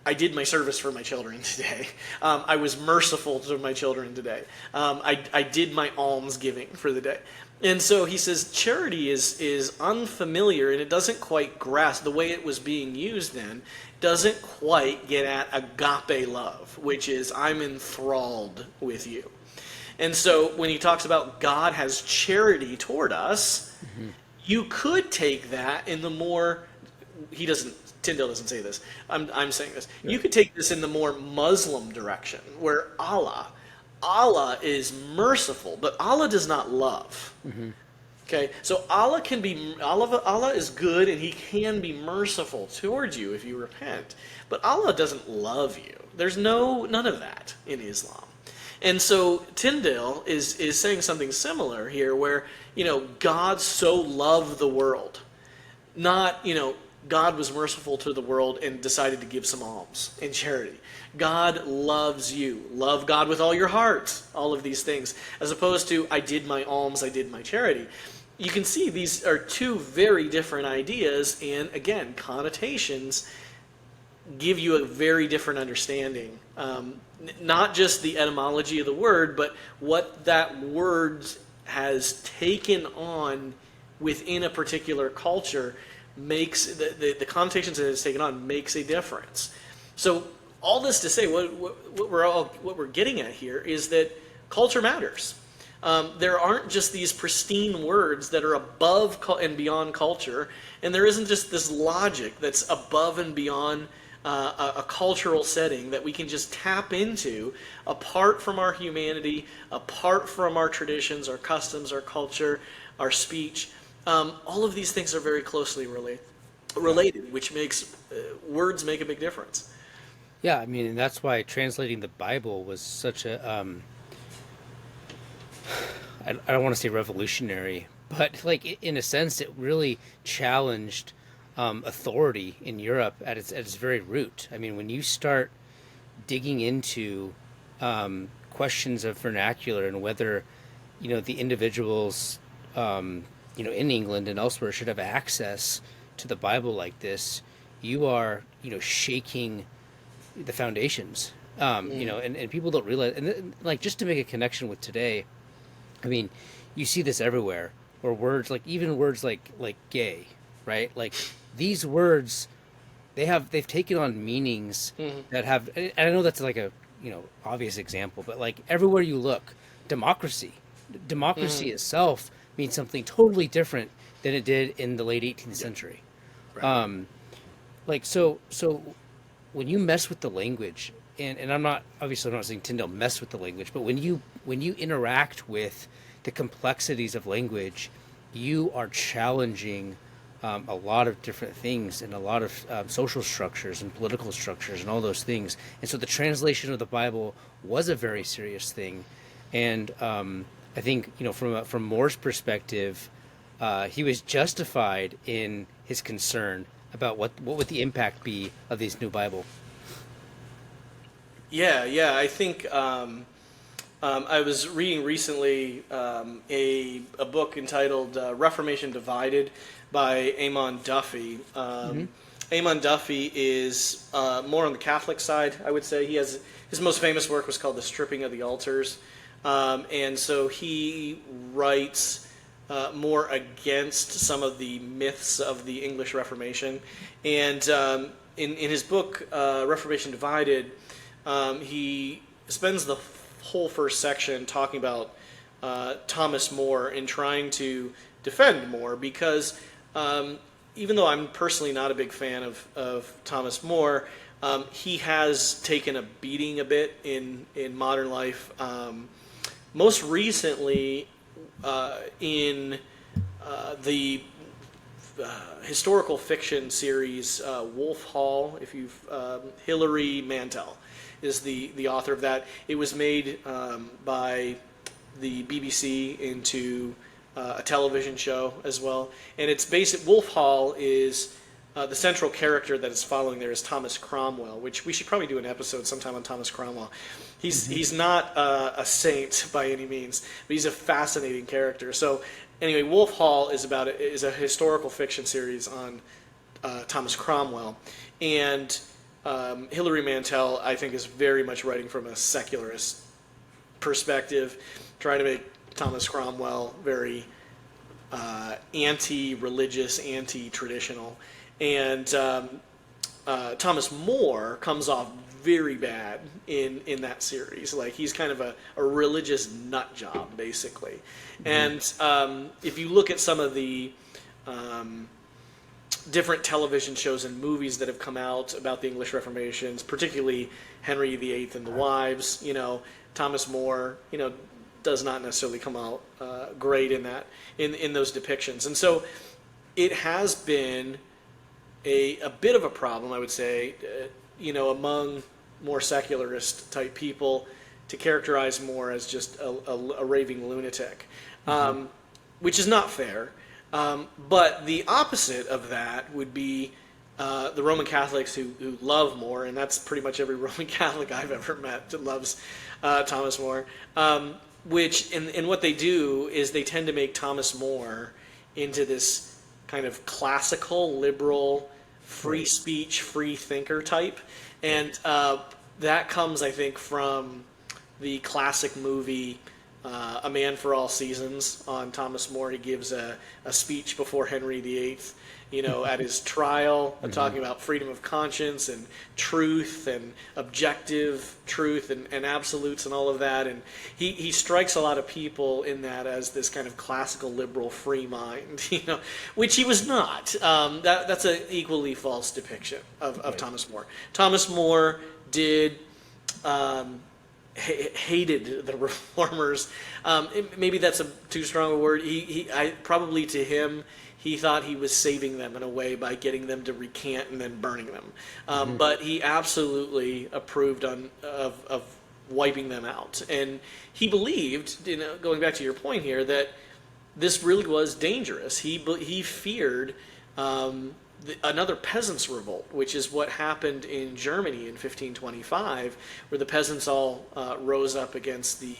I did my service for my children today. I was merciful to my children today. I did my alms giving for the day. And so he says charity is unfamiliar, and it doesn't quite grasp the way it was being used then, doesn't quite get at agape love, which is I'm enthralled with you. And so when he talks about God has charity toward us, you could take that in the more, Tyndale doesn't say this, I'm saying this. Yeah. You could take this in the more Muslim direction, where Allah is merciful, but Allah does not love. Okay, so Allah is good, and He can be merciful towards you if you repent. But Allah doesn't love you. There's none of that in Islam. And so Tyndale is saying something similar here, where God so loved the world, not God was merciful to the world and decided to give some alms in charity. God loves you. Love God with all your heart. All of these things. As opposed to, I did my alms, I did my charity. You can see these are two very different ideas, and again, connotations give you a very different understanding. Not just the etymology of the word, but what that word has taken on within a particular culture makes the connotations that it's taken on makes a difference. So all this to say, what we're getting at here is that culture matters. There aren't just these pristine words that are above and beyond culture, and there isn't just this logic that's above and beyond a cultural setting that we can just tap into apart from our humanity, apart from our traditions, our customs, our culture, our speech. All of these things are very closely related, which makes words make a big difference.
Yeah, I mean, and that's why translating the Bible was such a I don't want to say revolutionary, but like in a sense, it really challenged authority in Europe at its very root. I mean, when you start digging into questions of vernacular and whether, the individuals, in England and elsewhere should have access to the Bible like this, you are, shaking the foundations. And people don't realize, and like just to make a connection with today, I mean, you see this everywhere, where words even words like gay, right? Like these words, they've taken on meanings that have, and I know that's like a obvious example, but like everywhere you look, democracy itself means something totally different than it did in the late 18th century. Right. So when you mess with the language, and I'm not saying Tyndale messed with the language, but when you interact with the complexities of language, you are challenging a lot of different things and a lot of social structures and political structures and all those things. And so the translation of the Bible was a very serious thing. And I think, from Moore's perspective, he was justified in his concern about what would the impact be of this new Bible. Yeah,
I think I was reading recently a book entitled Reformation Divided by Eamon Duffy. Eamon Duffy is more on the Catholic side, I would say. His most famous work was called The Stripping of the Altars. And so he writes more against some of the myths of the English Reformation. And in his book, Reformation Divided, he spends the whole first section talking about Thomas More and trying to defend More, because even though I'm personally not a big fan of Thomas More, he has taken a beating a bit in modern life. Most recently, in the historical fiction series Wolf Hall, Hilary Mantel is the author of that. It was made by the BBC into a television show as well, and it's basic. Wolf Hall is the central character that is following there is Thomas Cromwell, which we should probably do an episode sometime on Thomas Cromwell. He's not a saint by any means, but he's a fascinating character. So anyway, Wolf Hall is a historical fiction series on Thomas Cromwell, and Hilary Mantel, I think, is very much writing from a secularist perspective, trying to make Thomas Cromwell very anti-religious, anti-traditional. And Thomas More comes off very bad in that series. Like, he's kind of a religious nut job, basically. And if you look at some of the different television shows and movies that have come out about the English Reformations, particularly Henry VIII and the Wives, Thomas More, does not necessarily come out great in those depictions. And so it has been a bit of a problem, I would say, among more secularist type people to characterize More as just a raving lunatic, which is not fair. But the opposite of that would be the Roman Catholics who love More, and that's pretty much every Roman Catholic I've ever met that loves Thomas More, which in what they do is they tend to make Thomas More into this kind of classical, liberal, free speech, free thinker type. And that comes, I think, from the classic movie A Man for All Seasons on Thomas More. He gives a speech before Henry VIII, at his trial, talking about freedom of conscience and truth and objective truth and absolutes and all of that. And he strikes a lot of people in that as this kind of classical liberal free mind, which he was not. That's an equally false depiction of Thomas More. Thomas More did hated the reformers. Maybe that's too strong a word. Probably to him, he thought he was saving them in a way by getting them to recant and then burning them. But he absolutely approved of wiping them out. And he believed, going back to your point here, that this really was dangerous. He feared another peasants' revolt, which is what happened in Germany in 1525, where the peasants all rose up against the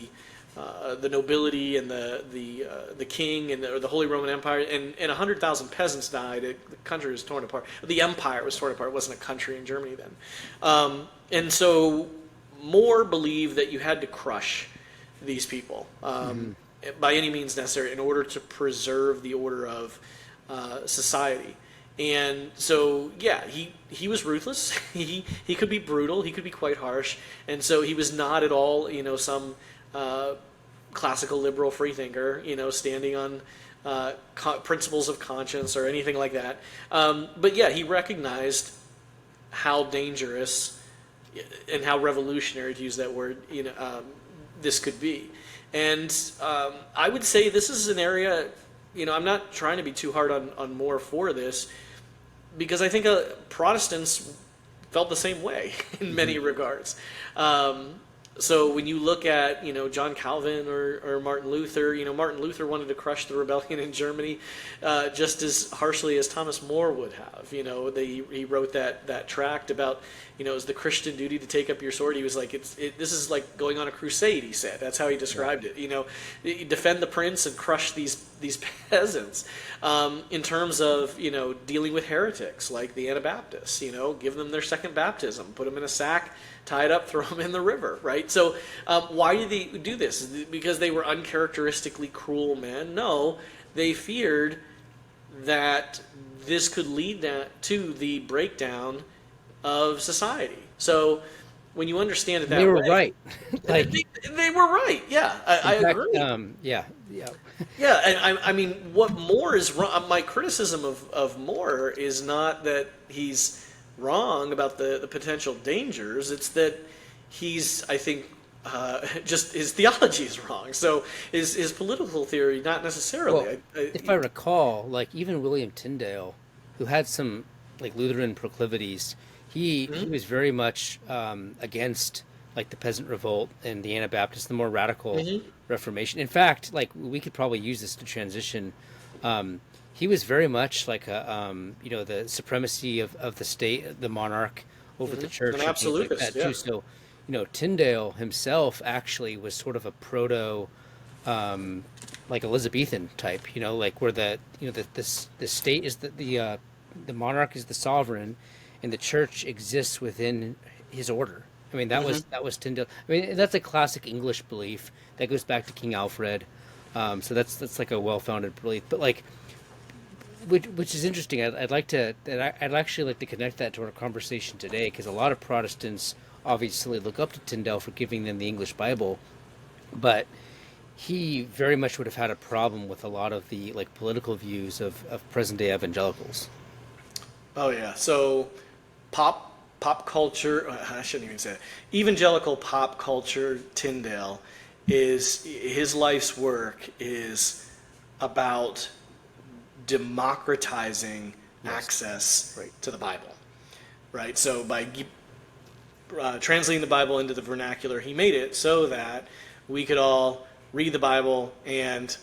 nobility and the king and the Holy Roman Empire, and 100,000 peasants died. The country was torn apart. The empire was torn apart. It wasn't a country in Germany then. And so More believed that you had to crush these people by any means necessary in order to preserve the order of society. And so, yeah, he was ruthless. He could be brutal. He could be quite harsh. And so he was not at all, some classical liberal freethinker, standing on principles of conscience or anything like that. But yeah, he recognized how dangerous and how revolutionary, to use that word, this could be. And I would say this is an area, I'm not trying to be too hard on More for this, because I think Protestants felt the same way in many regards. So when you look at, John Calvin or Martin Luther, Martin Luther wanted to crush the rebellion in Germany just as harshly as Thomas More would have. He wrote that tract about, it's the Christian duty to take up your sword. He was like, this is like going on a crusade, he said. That's how he described it. You defend the prince and crush these peasants. In terms of, dealing with heretics like the Anabaptists, give them their second baptism, put them in a sack, tie it up, throw them in the river, right? So why did they do this? Because they were uncharacteristically cruel men? No, they feared that this could lead to the breakdown of society. So when you understand it that way...
They were right.
They were right, yeah. I agree.
Yeah.
Yeah, and I mean, what More is wrong... My criticism of More is not that he's wrong about the potential dangers. It's that he's, I think, just his theology is wrong. So his political theory, not necessarily.
Well, if I recall, even William Tyndale, who had some Lutheran proclivities, he was very much against the peasant revolt and the Anabaptists, the more radical Reformation. In fact, we could probably use this to transition. He was very much the supremacy of the state, the monarch over the church,
an absolutist,
too. So, Tyndale himself actually was sort of a proto, Elizabethan type. Where the state is the monarch is the sovereign, and the church exists within his order. I mean, that was Tyndale. I mean, that's a classic English belief that goes back to King Alfred. So that's a well-founded belief. But which is interesting. I'd actually like to connect that to our conversation today, because a lot of Protestants obviously look up to Tyndale for giving them the English Bible, but he very much would have had a problem with a lot of the political views of present-day evangelicals.
Oh yeah. So pop culture, I shouldn't even say it. Evangelical pop culture, Tyndale, his life's work is about democratizing access to the Bible, right? So by translating the Bible into the vernacular, he made it so that we could all read the Bible and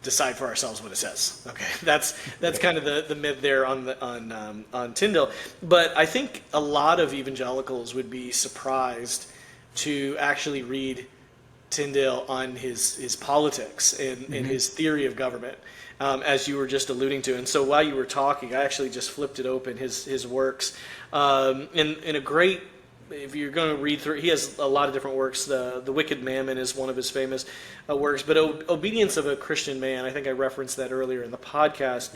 decide for ourselves what it says. Okay, that's kind of the myth there on Tyndale. But I think a lot of evangelicals would be surprised to actually read Tyndale on his politics and his theory of government, as you were just alluding to. And so while you were talking, I actually just flipped it open, his works, in a great. If you're going to read through, he has a lot of different works. The Wicked Mammon is one of his famous works. But Obedience of a Christian Man, I think I referenced that earlier in the podcast.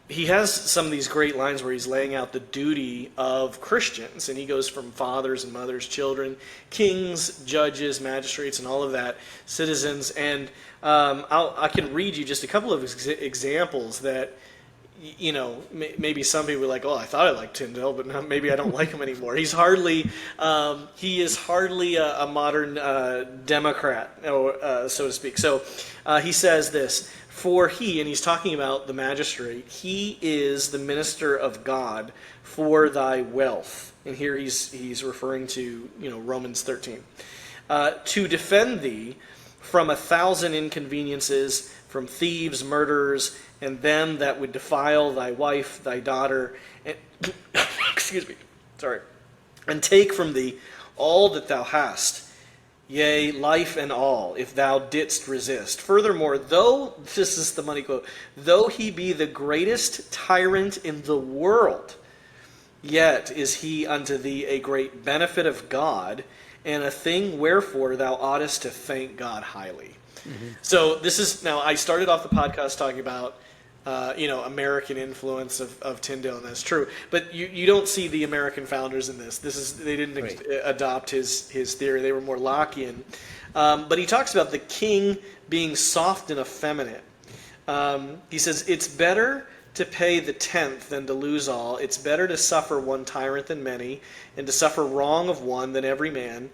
He has some of these great lines where he's laying out the duty of Christians, and he goes from fathers and mothers, children, kings, judges, magistrates, and all of that, citizens. And I can read you just a couple of examples that. Maybe some people are like, oh, I thought I liked Tyndale, but maybe I don't like him anymore. He is hardly a modern Democrat, so to speak. So he says this, for he, and he's talking about the magistrate, he is the minister of God for thy wealth. And here he's referring to, Romans 13. To defend thee from 1,000 inconveniences, from thieves, murderers, and them that would defile thy wife, thy daughter, and and take from thee all that thou hast, yea, life and all, if thou didst resist. Furthermore, this is the money quote, though he be the greatest tyrant in the world, yet is he unto thee a great benefit of God, and a thing wherefore thou oughtest to thank God highly. Mm-hmm. So this is, now I started off the podcast talking about American influence of Tyndale, and that's true. But you don't see the American founders in this. They didn't adopt his theory. They were more Lockean. But he talks about the king being soft and effeminate. He says, it's better to pay the 10th than to lose all. It's better to suffer one tyrant than many, and to suffer wrong of one than every man.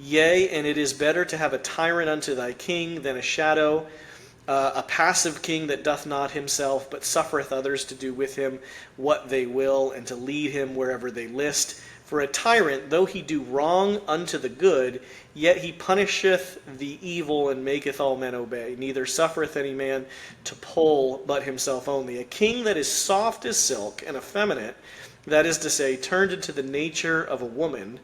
Yea, and it is better to have a tyrant unto thy king than a shadow, a passive king that doth not himself, but suffereth others to do with him what they will, and to lead him wherever they list. For a tyrant, though he do wrong unto the good, yet he punisheth the evil, and maketh all men obey. Neither suffereth any man to pull but himself only. A king that is soft as silk and effeminate, that is to say, turned into the nature of a woman,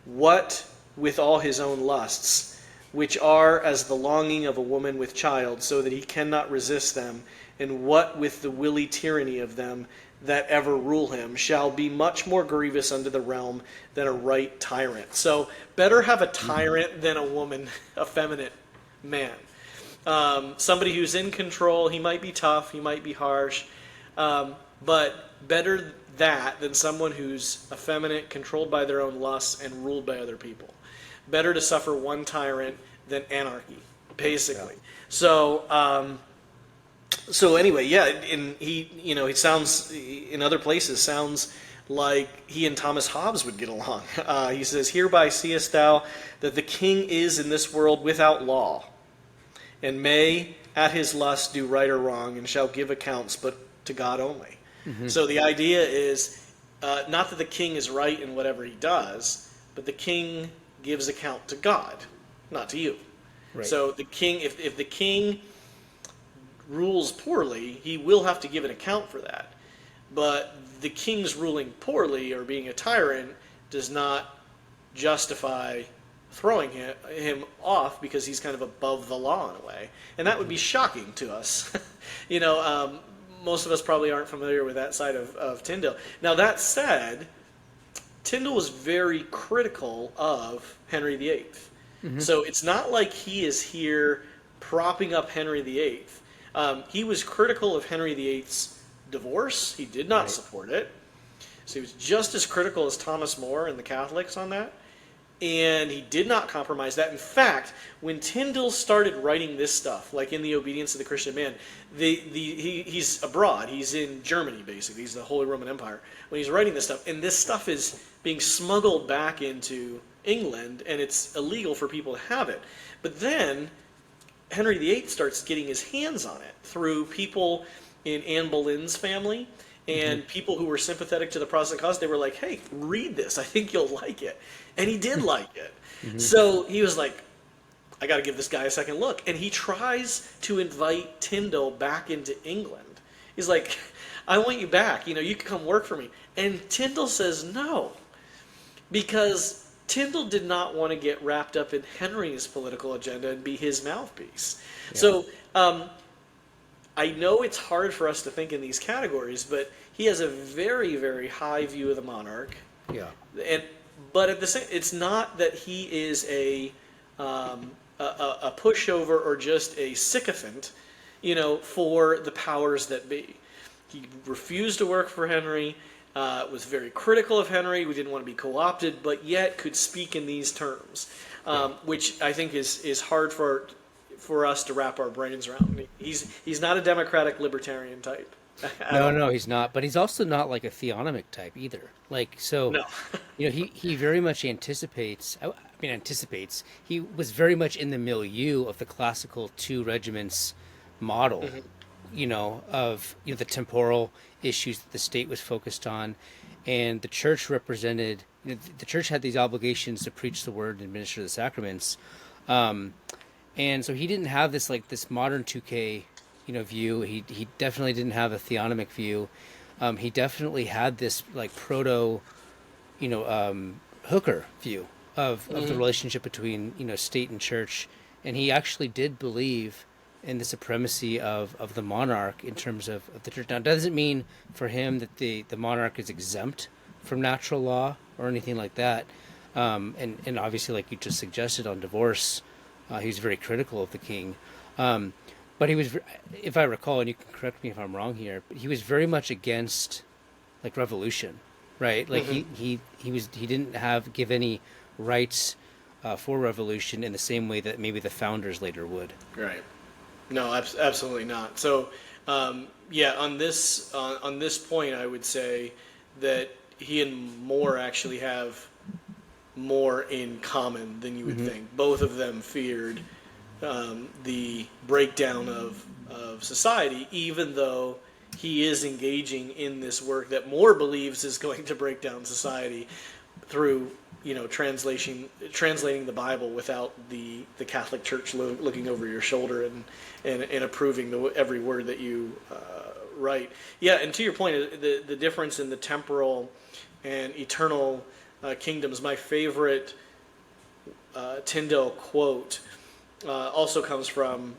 what with all his own lusts, which are as the longing of a woman with child, so that he cannot resist them, and what with the willy tyranny of them that ever rule him, shall be much more grievous unto the realm than a right tyrant. So better have a tyrant than a woman, effeminate man. Somebody who's in control. He might be tough, he might be harsh, but better that than someone who's effeminate, controlled by their own lusts, and ruled by other people. Better to suffer one tyrant than anarchy, basically. Yeah. So anyway, yeah, and he sounds, in other places, sounds like he and Thomas Hobbes would get along. He says, hereby seest thou that the king is in this world without law, and may at his lust do right or wrong, and shall give accounts but to God only. Mm-hmm. So the idea is not that the king is right in whatever he does, but the king gives account to God, not to you. Right. So the king, if the king rules poorly, he will have to give an account for that. But the king's ruling poorly or being a tyrant does not justify throwing him off because he's kind of above the law in a way. And that would be shocking to us. Most of us probably aren't familiar with that side of Tyndale. Now that said, Tyndale was very critical of Henry VIII. Mm-hmm. So it's not like he is here propping up Henry VIII. He was critical of Henry VIII's divorce. He did not support it. So he was just as critical as Thomas More and the Catholics on that. And he did not compromise that. In fact, when Tyndale started writing this stuff, like in The Obedience of the Christian Man, he's abroad. He's in Germany, basically. He's the Holy Roman Empire. When he's writing this stuff, and this stuff is being smuggled back into England, and it's illegal for people to have it. But then Henry VIII starts getting his hands on it through people in Anne Boleyn's family and people who were sympathetic to the Protestant cause. They were like, hey, read this. I think you'll like it. And he did like it. So he was like, I got to give this guy a second look. And he tries to invite Tyndale back into England. He's like, I want you back. You can come work for me. And Tyndale says no, because Tyndale did not want to get wrapped up in Henry's political agenda and be his mouthpiece. Yeah. So I know it's hard for us to think in these categories, but he has a very, very high view of the monarch.
Yeah.
But at the same, it's not that he is a pushover or just a sycophant, for the powers that be. He refused to work for Henry, was very critical of Henry. We didn't want to be co-opted, but yet could speak in these terms, which I think is hard for us to wrap our brains around. He's not a democratic libertarian type.
No, he's not. But he's also not like a theonomic type either. No. He very much anticipates. He was very much in the milieu of the classical two regiments model. Mm-hmm. Of the temporal issues that the state was focused on, and the church represented. The church had these obligations to preach the word and administer the sacraments, and so he didn't have this modern 2K view. He definitely didn't have a theonomic view. He definitely had this proto, Hooker view of the relationship between state and church, and he actually did believe in the supremacy of the monarch in terms of the church. Now, it doesn't mean for him that the monarch is exempt from natural law or anything like that. And obviously, like you just suggested on divorce, he was very critical of the king. But he was, if I recall, and you can correct me if I'm wrong here, but he was very much against revolution, right? Mm-hmm. He didn't give any rights for revolution in the same way that maybe the founders later would.
Right. No, absolutely not. So, on this point, I would say that he and More actually have more in common than you would mm-hmm. think. Both of them feared the breakdown of society, even though he is engaging in this work that More believes is going to break down society through translating the Bible without the Catholic Church looking over your shoulder and approving every word that you write. Yeah, and to your point, the difference in the temporal and eternal kingdoms. My favorite Tyndale quote also comes from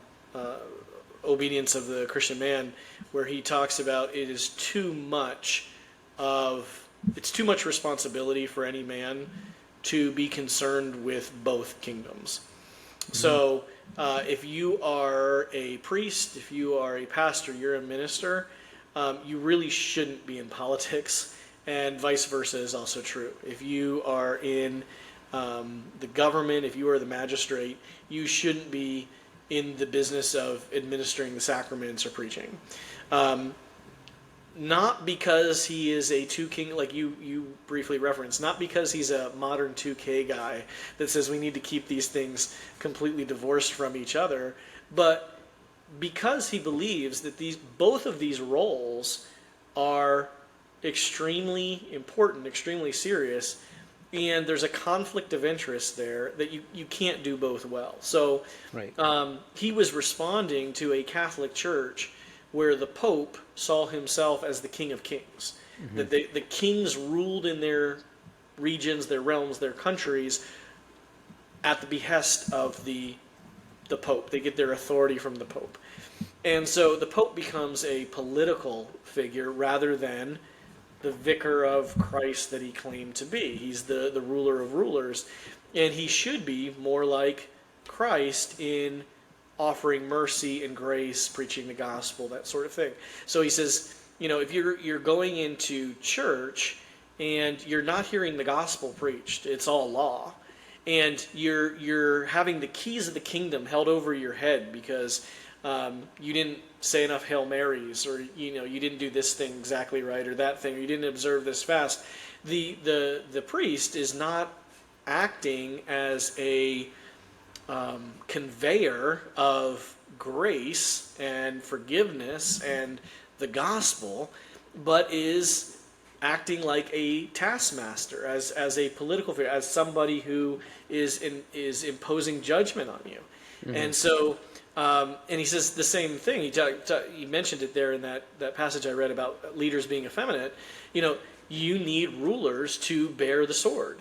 Obedience of the Christian Man, where he talks about it's too much responsibility for any man to be concerned with both kingdoms. Mm-hmm. So if you are a priest, if you are a pastor, you're a minister, you really shouldn't be in politics, and vice versa is also true. If you are in the government, if you are the magistrate, you shouldn't be in the business of administering the sacraments or preaching. Not because he is a 2K, like you briefly referenced, not because he's a modern 2K guy that says we need to keep these things completely divorced from each other, but because he believes that both of these roles are extremely important, extremely serious, and there's a conflict of interest there that you can't do both well. So right. He was responding to a Catholic Church where the Pope saw himself as the King of Kings. Mm-hmm. That the kings ruled in their regions, their realms, their countries at the behest of the Pope. They get their authority from the Pope. And so the Pope becomes a political figure rather than the vicar of Christ that he claimed to be. He's the ruler of rulers. And he should be more like Christ in offering mercy and grace, preaching the gospel, that sort of thing. So he says, if you're going into church and you're not hearing the gospel preached, it's all law, and you're having the keys of the kingdom held over your head because you didn't say enough Hail Marys, or you didn't do this thing exactly right, or that thing, or you didn't observe this fast. The priest is not acting as a conveyor of grace and forgiveness and the gospel, but is acting like a taskmaster, as a political figure, as somebody who is imposing judgment on you. And so, and he says the same thing. He mentioned it there in that passage I read about leaders being effeminate. You need rulers to bear the sword.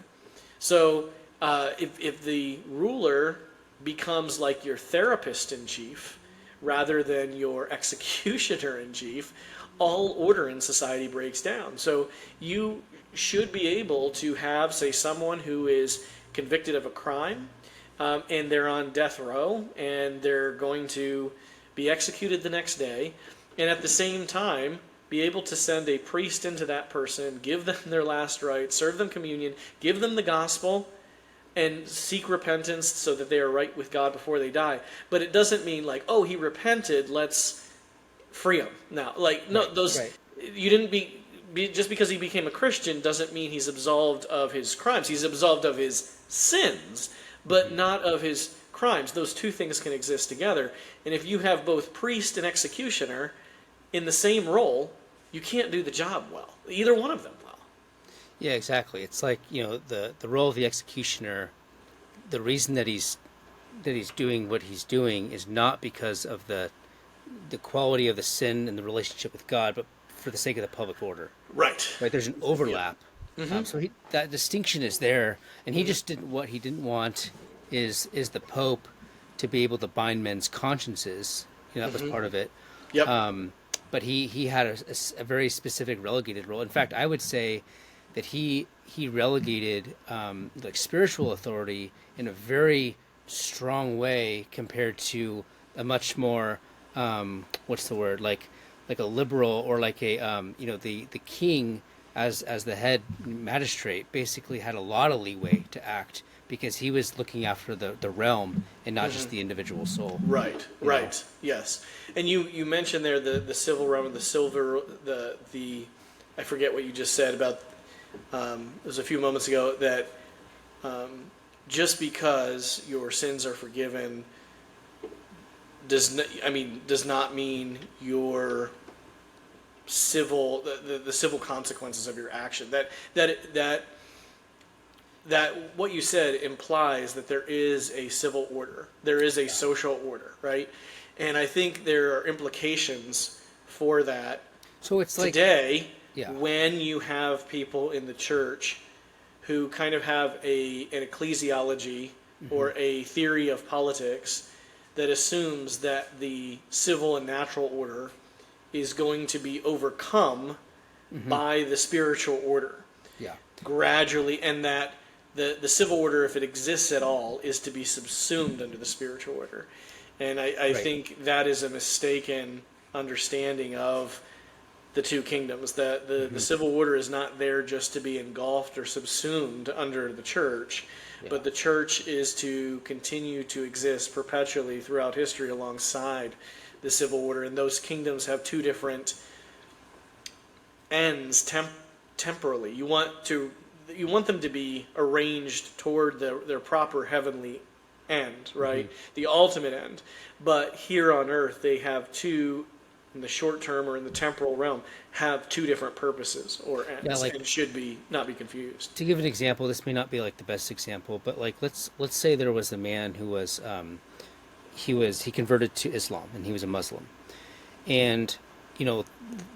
So if the ruler becomes like your therapist in chief rather than your executioner in chief, all order in society breaks down. So you should be able to have, say, someone who is convicted of a crime, and they're on death row, and they're going to be executed the next day, and at the same time be able to send a priest into that person, give them their last rites, serve them communion, give them the gospel, and seek repentance so that they are right with God before they die. But it doesn't mean like, oh, he repented, let's free him now. Like, no, you didn't be just because he became a Christian doesn't mean he's absolved of his crimes. He's absolved of his sins, but not of his crimes. Those two things can exist together. And if you have both priest and executioner in the same role, you can't do the job well, either one of them well.
Yeah, exactly. It's like, the role of the executioner, the reason that he's doing what he's doing is not because of the quality of the sin and the relationship with God, but for the sake of the public order.
Right.
There's an overlap.
Mm-hmm.
So that distinction is there, and he just didn't. What he didn't want is the Pope to be able to bind men's consciences. That was part of it.
Yep.
But he had a very specific relegated role. In fact, I would say that he relegated like spiritual authority in a very strong way compared to a much more what's the word, like a liberal, or like a the king as the head magistrate basically had a lot of leeway to act because he was looking after the realm and not just the individual soul.
Right. Yes. And you mentioned there the civil realm, the I forget what you just said about it was a few moments ago that just because your sins are forgiven does not mean your civil the civil consequences of your action. That what you said implies that there is a civil order, there is a social order, right? And I think there are implications for that.
So it's
today,
like,
when you have people in the church who kind of have an ecclesiology or a theory of politics that assumes that the civil and natural order is going to be overcome by the spiritual order gradually, and that the civil order, if it exists at all, is to be subsumed under the spiritual order. And I think that is a mistaken understanding of the two kingdoms, that the civil order is not there just to be engulfed or subsumed under the church, but the church is to continue to exist perpetually throughout history alongside the civil order. And those kingdoms have two different ends temporally. You want them to be arranged toward their proper heavenly end, right? The ultimate end. But here on earth, they have two, in the short term or in the temporal realm, have two different purposes or ends, and should not be confused.
To give an example, this may not be like the best example, but like let's say there was a man who was he converted to Islam and he was a Muslim, and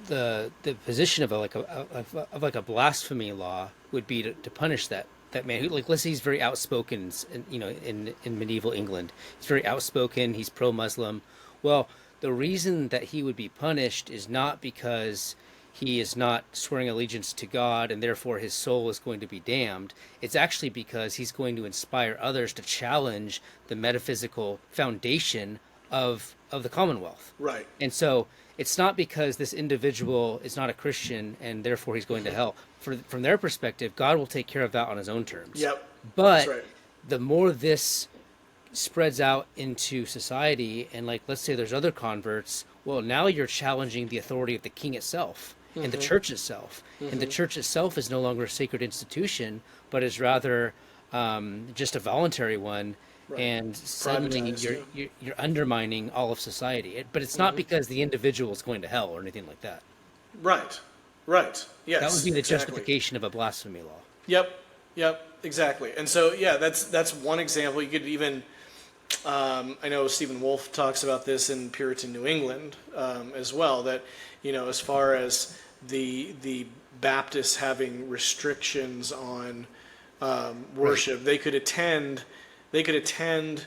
the position of a blasphemy law would be to punish that man who, like, let's say he's very outspoken, in medieval England. He's very outspoken, he's pro-Muslim. Well, the reason that he would be punished is not because he is not swearing allegiance to God and therefore his soul is going to be damned. It's actually because he's going to inspire others to challenge the metaphysical foundation of the Commonwealth.
Right.
And so it's not because this individual is not a Christian and therefore he's going to hell. From their perspective, God will take care of that on his own terms.
Yep.
But
that's right.
The more this spreads out into society, and like, let's say there's other converts, well, now you're challenging the authority of the king itself and the church itself. And the church itself is no longer a sacred institution, but is rather just a voluntary one. Right. And suddenly you're undermining all of society. But it's not because the individual is going to hell or anything like that.
Right. Right. Yes.
That would be the
exactly.
justification of a blasphemy law.
Yep, exactly. And so, yeah, that's one example. You could even, I know Stephen Wolfe talks about this in Puritan New England as well, that, as far as the Baptists having restrictions on worship, right. They could attend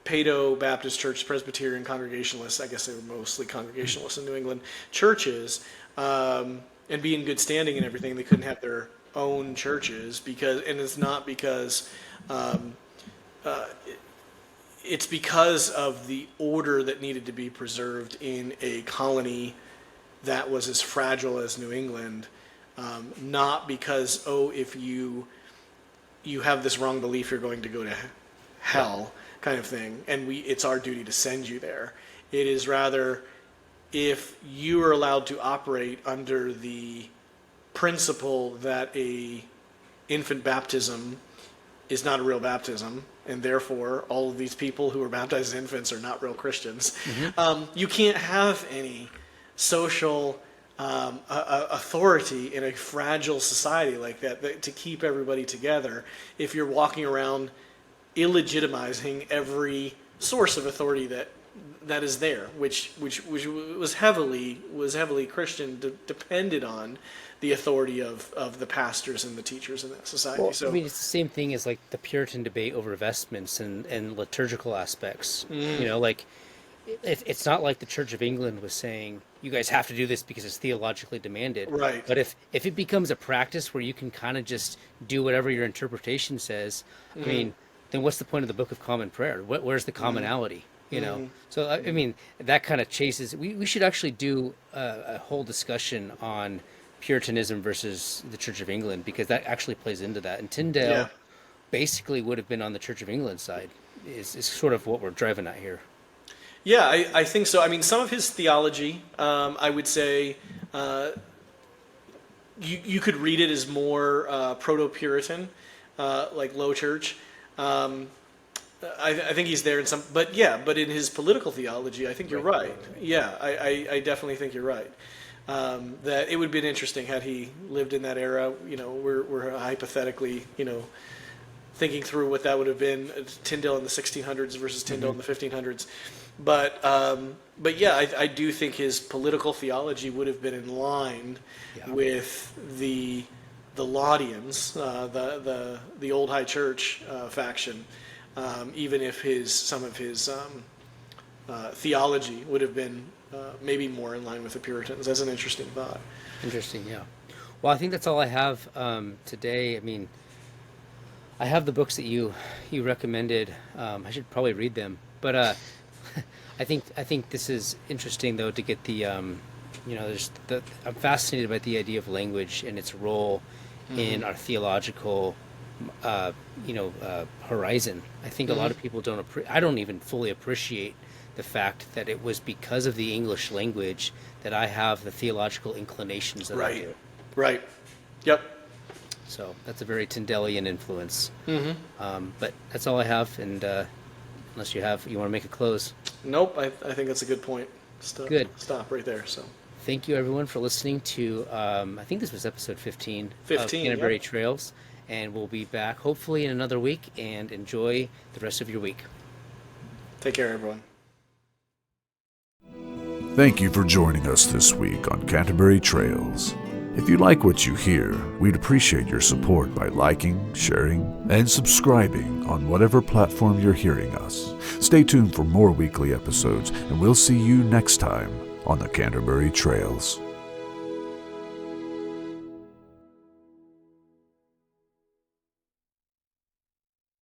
Paedo Baptist Church, Presbyterian Congregationalists, I guess they were mostly Congregationalists in New England, churches, and be in good standing and everything. They couldn't have their own churches and it's not because it's because of the order that needed to be preserved in a colony that was as fragile as New England, not because, if you have this wrong belief, you're going to go to hell kind of thing, and it's our duty to send you there. It is rather, if you are allowed to operate under the principle that a infant baptism is not a real baptism, and therefore all of these people who are baptized as infants are not real Christians, you can't have any social authority in a fragile society like that to keep everybody together if you're walking around illegitimizing every source of authority that is there, which was heavily Christian, depended on the authority of the pastors and the teachers in that society.
Well,
so
I mean, it's the same thing as like the Puritan debate over vestments and liturgical aspects. Like it's not like the Church of England was saying you guys have to do this because it's theologically demanded.
Right.
But if it becomes a practice where you can kind of just do whatever your interpretation says, I mean, then what's the point of the Book of Common Prayer? Where's the commonality? So I mean, that kind of chases. We should actually do a whole discussion on Puritanism versus the Church of England, because that actually plays into that. And Tyndale basically would have been on the Church of England side. Is sort of what we're driving at here.
Yeah, I think so. I mean, some of his theology, I would say, you could read it as more proto-Puritan, like Low Church. I think he's there in some, but in his political theology, I think you're right. Yeah, I definitely think you're right. That it would have been interesting had he lived in that era. We're hypothetically, thinking through what that would have been, Tyndale in the 1600s versus Tyndale in the 1500s. But yeah, I do think his political theology would have been in line with the Laudians, the old High Church faction, even if some of his theology would have been maybe more in line with the Puritans. That's an interesting thought.
Interesting, yeah. Well, I think that's all I have today. I mean, I have the books that you recommended. I should probably read them, but I think this is interesting though to get the I'm fascinated by the idea of language and its role in our theological horizon. I think a lot of people I don't even fully appreciate the fact that it was because of the English language that I have the theological inclinations that I do.
Right. Yep.
So that's a very Tyndalean influence. But that's all I have, and unless you want to make a close.
Nope, I think that's a good point.
Good.
Stop right there. So
thank you everyone for listening to, I think this was episode 15 of Canterbury Trails, and we'll be back hopefully in another week, and enjoy the rest of your week.
Take care, everyone.
Thank you for joining us this week on Canterbury Trails. If you like what you hear, we'd appreciate your support by liking, sharing, and subscribing on whatever platform you're hearing us. Stay tuned for more weekly episodes, and we'll see you next time on the Canterbury Trails.